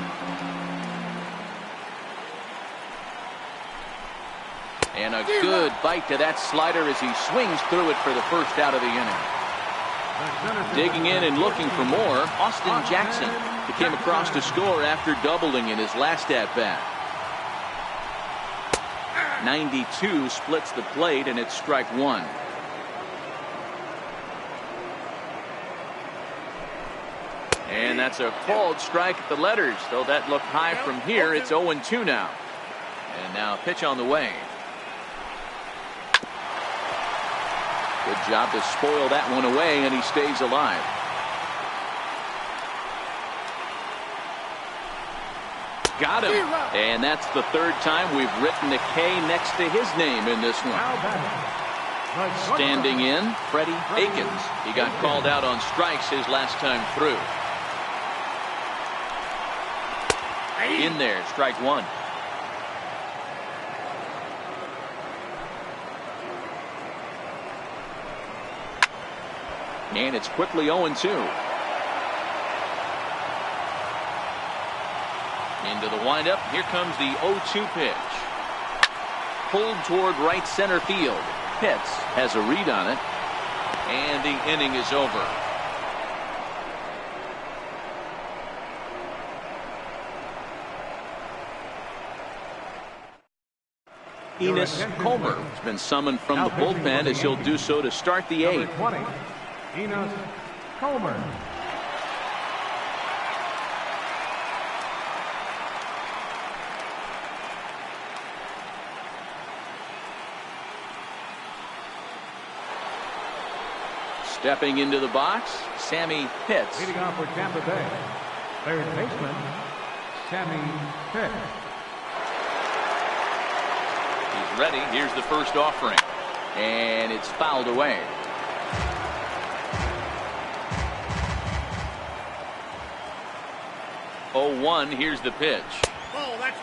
And a good bite to that slider as he swings through it for the first out of the inning. Digging in and looking for more, Austin Jackson. He came across to score after doubling in his last at-bat. 92 splits the plate, and it's strike 1. And that's a called strike at the letters, though that looked high from here. It's 0-2 now. And now a pitch on the way. Good job to spoil that one away, and he stays alive. Got him. And that's the 3rd time we've written a K next to his name in this one. Standing in, Freddie Akins. He got called out on strikes his last time through. In there, strike 1. And it's quickly 0-2. Into the windup. Here comes the 0-2 pitch. Pulled toward right center field. Pitts has a read on it. And the inning is over. Enos Comer has been summoned from the bullpen as he'll do so to start the 8th. 20, Enos Comer. Stepping into the box, Sammy Pitts. Leading off for Tampa Bay, 3rd baseman, Sammy Pitts. He's ready. Here's the first offering. And it's fouled away. Here's the pitch.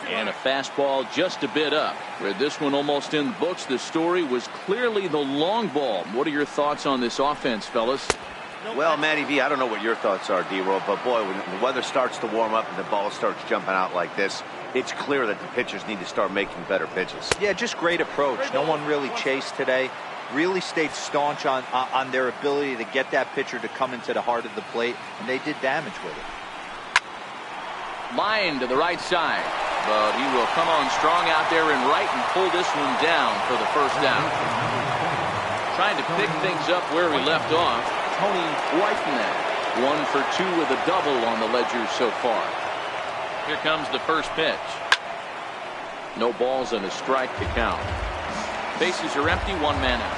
And a fastball just a bit up. With this one almost in the books, the story was clearly the long ball. What are your thoughts on this offense, fellas? Well, Matty V, I don't know what your thoughts are, D-Roll, but boy, when the weather starts to warm up and the ball starts jumping out like this, it's clear that the pitchers need to start making better pitches. Yeah, just great approach. No one really chased today. Really stayed staunch on their ability to get that pitcher to come into the heart of the plate, and they did damage with it. Line to the right side, but he will come on strong out there and right and pull this one down for the first down. Trying to pick things up where we left off, Tony Whiteman. 1 for 2 with a double on the ledger so far. Here comes the first pitch. No balls and a strike to count. Bases are empty, 1 man out.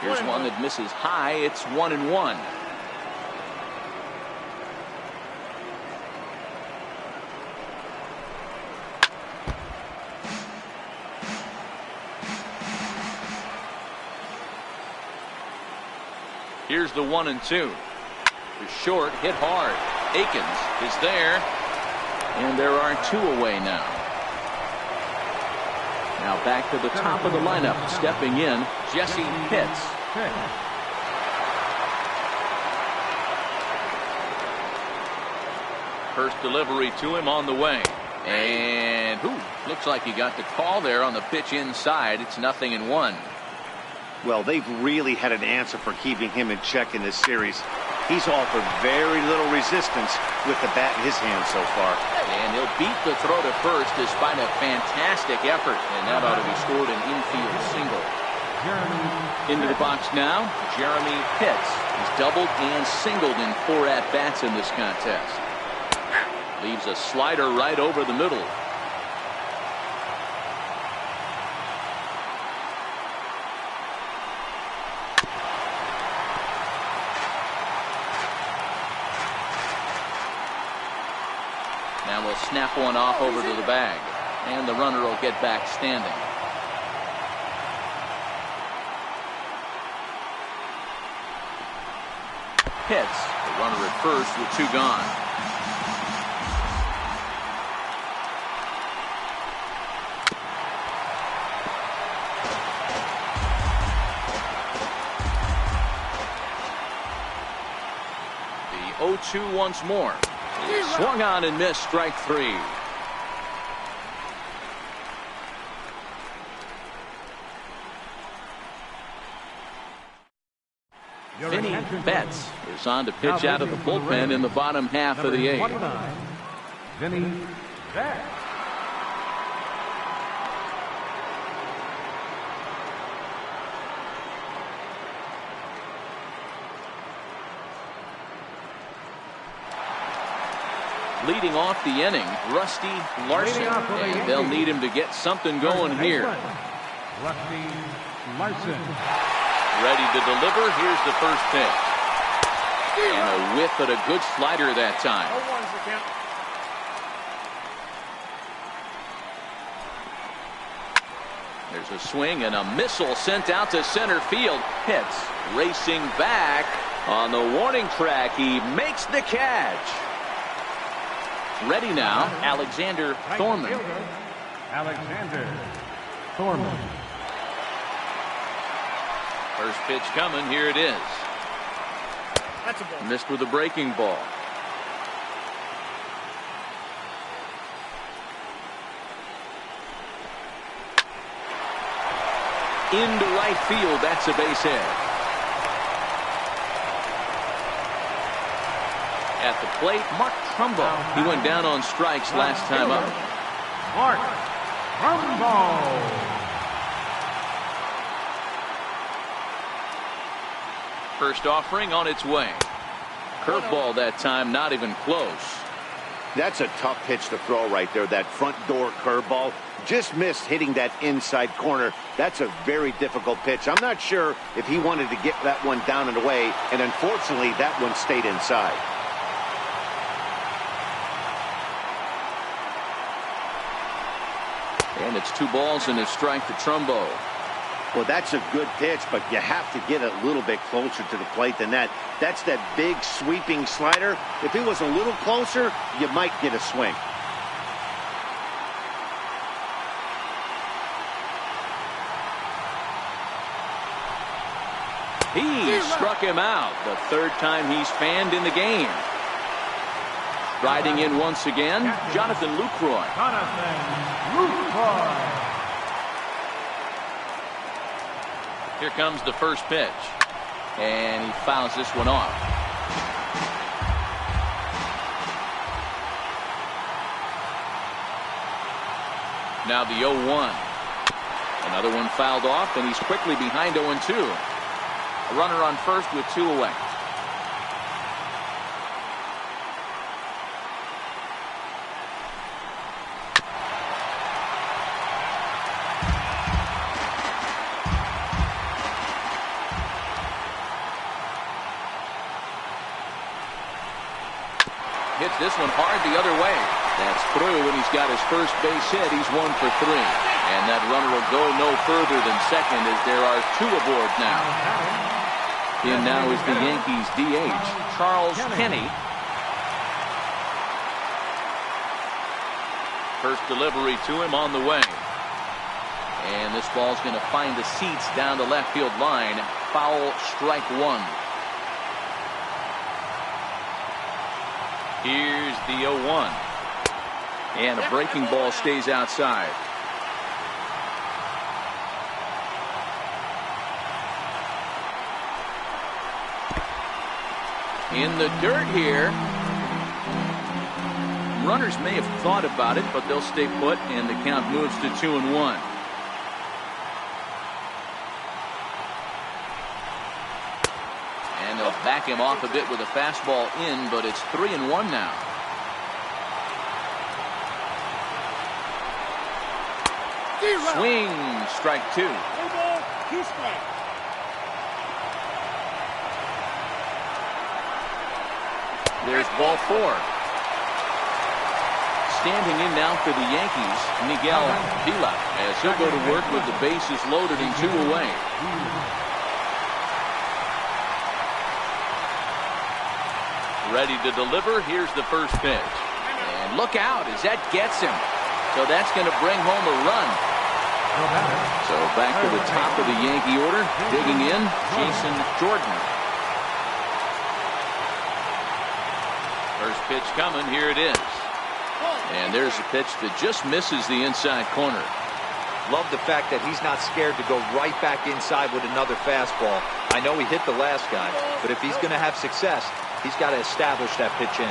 Here's one that misses high. It's 1-1. Here's the 1-2. The short hit hard. Akins is there. And there are 2 away now. Now back to the top of the lineup. Stepping in, Jesse Pitts. First delivery to him on the way. And looks like he got the call there on the pitch inside. It's 0-1. Well, they've really had an answer for keeping him in check in this series. He's offered very little resistance with the bat in his hand so far. And he'll beat the throw to first despite a fantastic effort. And that ought to be scored an infield single. Into the box now, Jeremy Pitts. He's doubled and singled in 4 at-bats in this contest. Leaves a slider right over the middle. Now we'll snap one off over to the bag. And the runner will get back standing. hits. The runner at first with 2 gone. The 0-2 once more. He swung on and missed, strike 3. Vinny Betts is on to pitch out of the bullpen in the bottom half of the 8th. Vinny Betts. Leading off the inning, Rusty Larson, and they'll need him to get something going here. Rusty Larson. Ready to deliver. Here's the first pitch. And a whiff, but a good slider that time. There's a swing and a missile sent out to center field. Hits racing back on the warning track. He makes the catch. Ready now, Alexander Thorman. Alexander Thorman. First pitch coming. Here it is. That's a ball. Missed with a breaking ball. Into right field. That's a base hit. At the plate, Mark Trumbo. He went down on strikes last time up. Mark Trumbo. First offering on its way. Curveball that time, not even close. That's a tough pitch to throw right there. That front door curveball just missed hitting that inside corner. That's a very difficult pitch. I'm not sure if he wanted to get that one down and away, and unfortunately that one stayed inside. And it's 2 balls and a strike to Trumbo. Well, that's a good pitch, but you have to get a little bit closer to the plate than that. That's that big sweeping slider. If it was a little closer, you might get a swing. He struck him out. The 3rd time he's fanned in the game. Riding in once again, Jonathan Lucroy. Jonathan Lucroy. Here comes the first pitch. And he fouls this one off. Now the 0-1. Another one fouled off, and he's quickly behind 0-2. A runner on first with 2 away. Hits this one hard the other way. That's through, and he's got his first base hit. He's 1 for 3. And that runner will go no further than second as there are 2 aboard now. In now is the Yankees DH, Charles Kenny. First delivery to him on the way. And this ball's going to find the seats down the left field line. Foul, strike 1. Here's the 0-1. And a breaking ball stays outside. In the dirt here. Runners may have thought about it, but they'll stay put, and the count moves to 2-1. And they'll back him off a bit with a fastball in, but it's 3-1 now. Swing, strike 2. There's ball 4. Standing in now for the Yankees, Miguel Vila, as he'll go to work with the bases loaded and 2 away. Ready to deliver. Here's the first pitch. And look out as that gets him. So that's going to bring home a run. So back to the top of the Yankee order. Digging in, Jason Jordan. First pitch coming. Here it is. And there's a pitch that just misses the inside corner. Love the fact that he's not scared to go right back inside with another fastball. I know he hit the last guy, but if he's going to have success, he's got to establish that pitch in.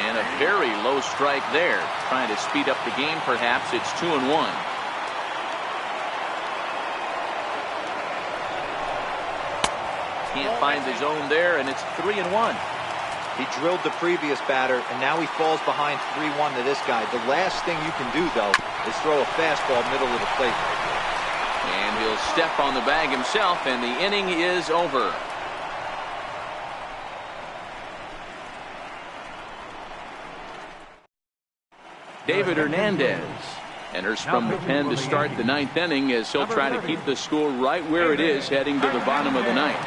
And a very low strike there. Trying to speed up the game, perhaps. It's 2-1. Can't find the zone there, and it's 3-1. He drilled the previous batter, and now he falls behind 3-1 to this guy. The last thing you can do, though, is throw a fastball middle of the plate. And he'll step on the bag himself, and the inning is over. David Hernandez enters from the pen to start the ninth inning as he'll try to keep the score right where it is heading to the bottom of the ninth.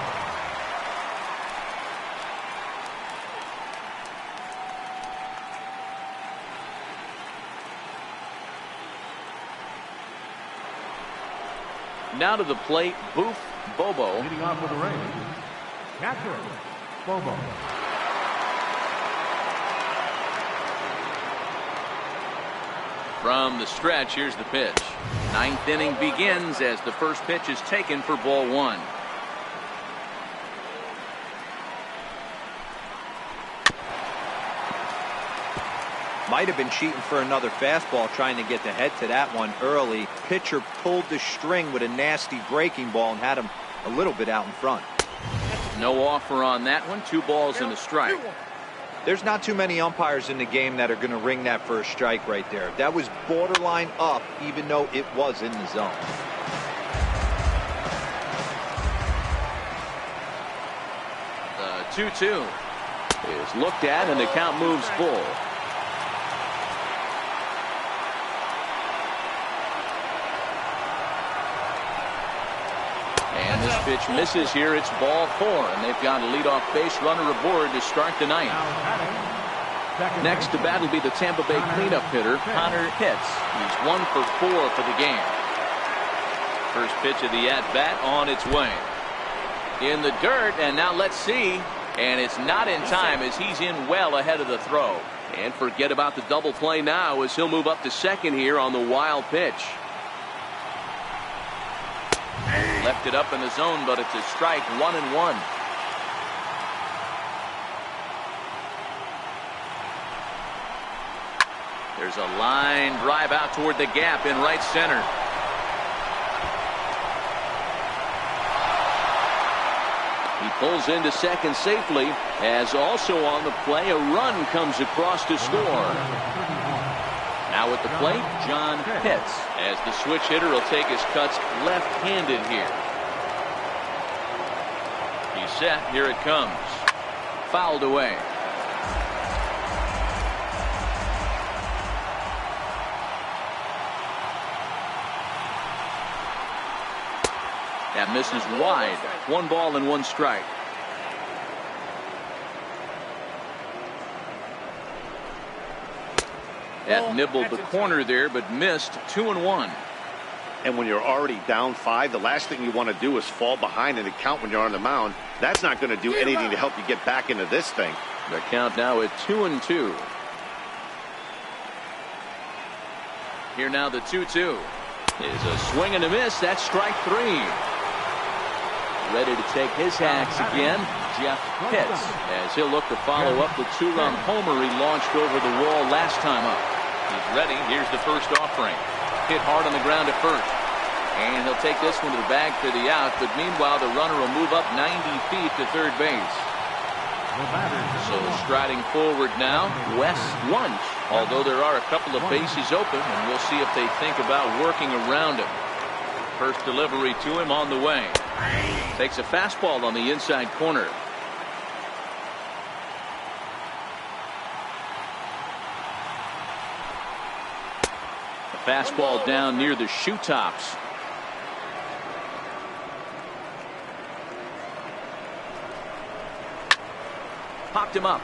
Now to the plate, Boof Bobo. Leading off with the Rays, catcher, Bobo. From the stretch, here's the pitch. Ninth inning begins as the first pitch is taken for ball one. Might have been cheating for another fastball, trying to get the head to that one early. Pitcher pulled the string with a nasty breaking ball and had him a little bit out in front. No offer on that one. 2 balls and a strike. There's not too many umpires in the game that are going to ring that first strike right there. That was borderline up, even though it was in the zone. The 2-2 is looked at, and the count moves full. And this pitch misses here. It's ball 4, and they've got a leadoff base runner aboard to start the ninth. Next to bat will be the Tampa Bay cleanup hitter, Connor Pitts. He's 1 for 4 for the game. First pitch of the at-bat on its way. In the dirt, and now let's see. And it's not in time as he's in well ahead of the throw. And forget about the double play now as he'll move up to second here on the wild pitch. Left it up in the zone, but it's a strike. 1-1. There's a line drive out toward the gap in right center. He pulls into second safely, as also on the play a run comes across to score. Now at the plate, John Pitts, as the switch hitter will take his cuts left-handed here. He's set. Here it comes. Fouled away. That misses wide. 1 ball and 1 strike. That nibbled the corner there, but missed. 2-1. And when you're already down 5, the last thing you want to do is fall behind in the count when you're on the mound. That's not going to do anything to help you get back into this thing. The count now at 2-2. Here now the 2-2 is a swing and a miss. That's strike 3. Ready to take his hacks again, Jeff Pitts, as he'll look to follow up the 2-run homer he launched over the wall last time up. He's ready. Here's the first offering. Hit hard on the ground at first. And he'll take this one to the bag for the out, but meanwhile the runner will move up 90 feet to third base. So striding forward now, Wes Wunsch, although there are a couple of bases open, and we'll see if they think about working around him. First delivery to him on the way. Takes a fastball on the inside corner. The fastball down near the shoe tops. Popped him up.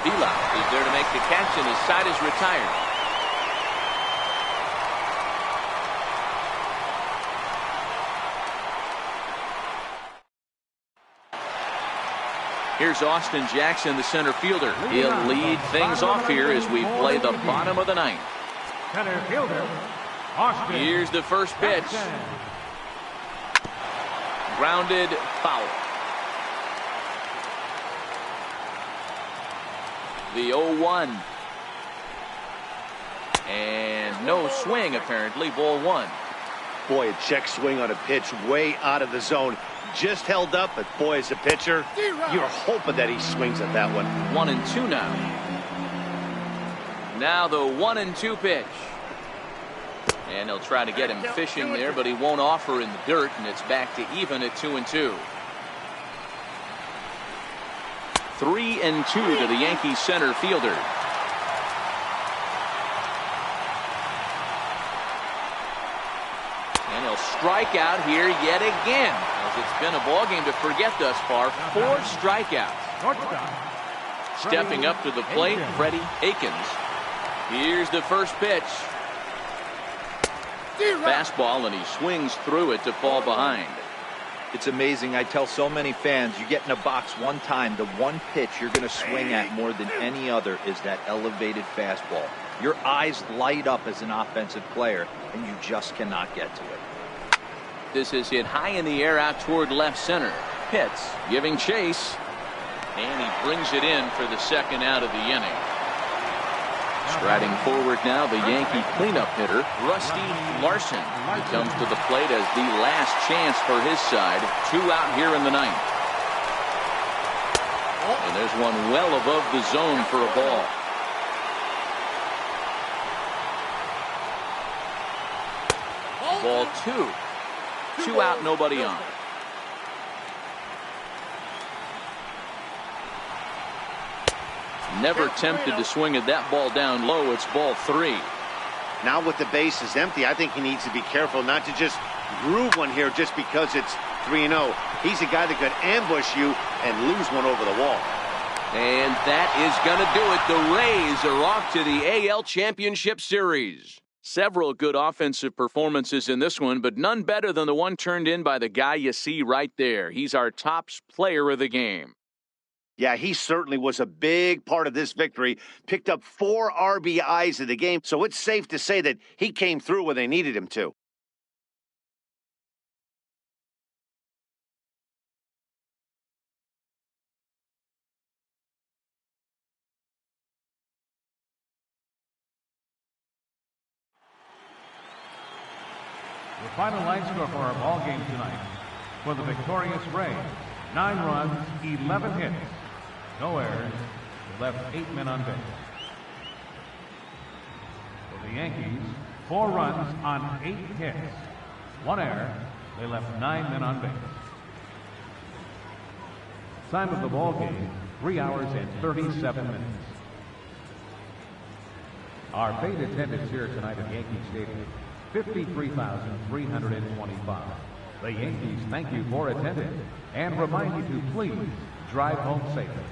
Vila is there to make the catch, and his side is retired. Here's Austin Jackson, the center fielder. He'll lead things off here as we play the bottom of the ninth. Center fielder, Austin. Here's the first pitch. Grounded foul. The 0-1. And no swing, apparently. Ball one. Boy, a check swing on a pitch way out of the zone. Just held up, but boy, as a pitcher, you're hoping that he swings at that one. 1-2 now. Now the 1-2 pitch. And they'll try to get him fishing there, but he won't offer in the dirt, and it's back to even at 2-2. 3-2 to the Yankees center fielder. And he'll strike out here yet again, as it's been a ball game to forget thus far. 4 strikeouts. Stepping up to the plate, Freddie Akins. Here's the first pitch. Fastball, and he swings through it to fall behind. It's amazing. I tell so many fans, you get in a box one time, the one pitch you're going to swing at more than any other is that elevated fastball. Your eyes light up as an offensive player, and you just cannot get to it. This is hit high in the air out toward left center. Pitts giving chase, and he brings it in for the second out of the inning. Striding forward now, the Yankee cleanup hitter, Rusty Larson. He comes to the plate as the last chance for his side. 2 out here in the ninth. And there's one well above the zone for a ball. Ball 2. 2 out, nobody on. Never tempted to swing at that ball down low. It's ball 3. Now with the bases empty, I think he needs to be careful not to just groove one here just because it's 3-0. He's a guy that could ambush you and lose one over the wall. And that is going to do it. The Rays are off to the AL Championship Series. Several good offensive performances in this one, but none better than the one turned in by the guy you see right there. He's our top player of the game. Yeah, he certainly was a big part of this victory. Picked up 4 RBIs in the game, so it's safe to say that he came through when they needed him to. The final line score for our ball game tonight. For the victorious Rays, 9 runs, 11 hits. No errors. They left 8 men on base. For the Yankees, 4 runs on 8 hits. 1 error. They left 9 men on base. Time of the ball game, 3 hours and 37 minutes. Our paid attendance here tonight at Yankee Stadium, 53,325. The Yankees thank you for attending and remind you to please drive home safely.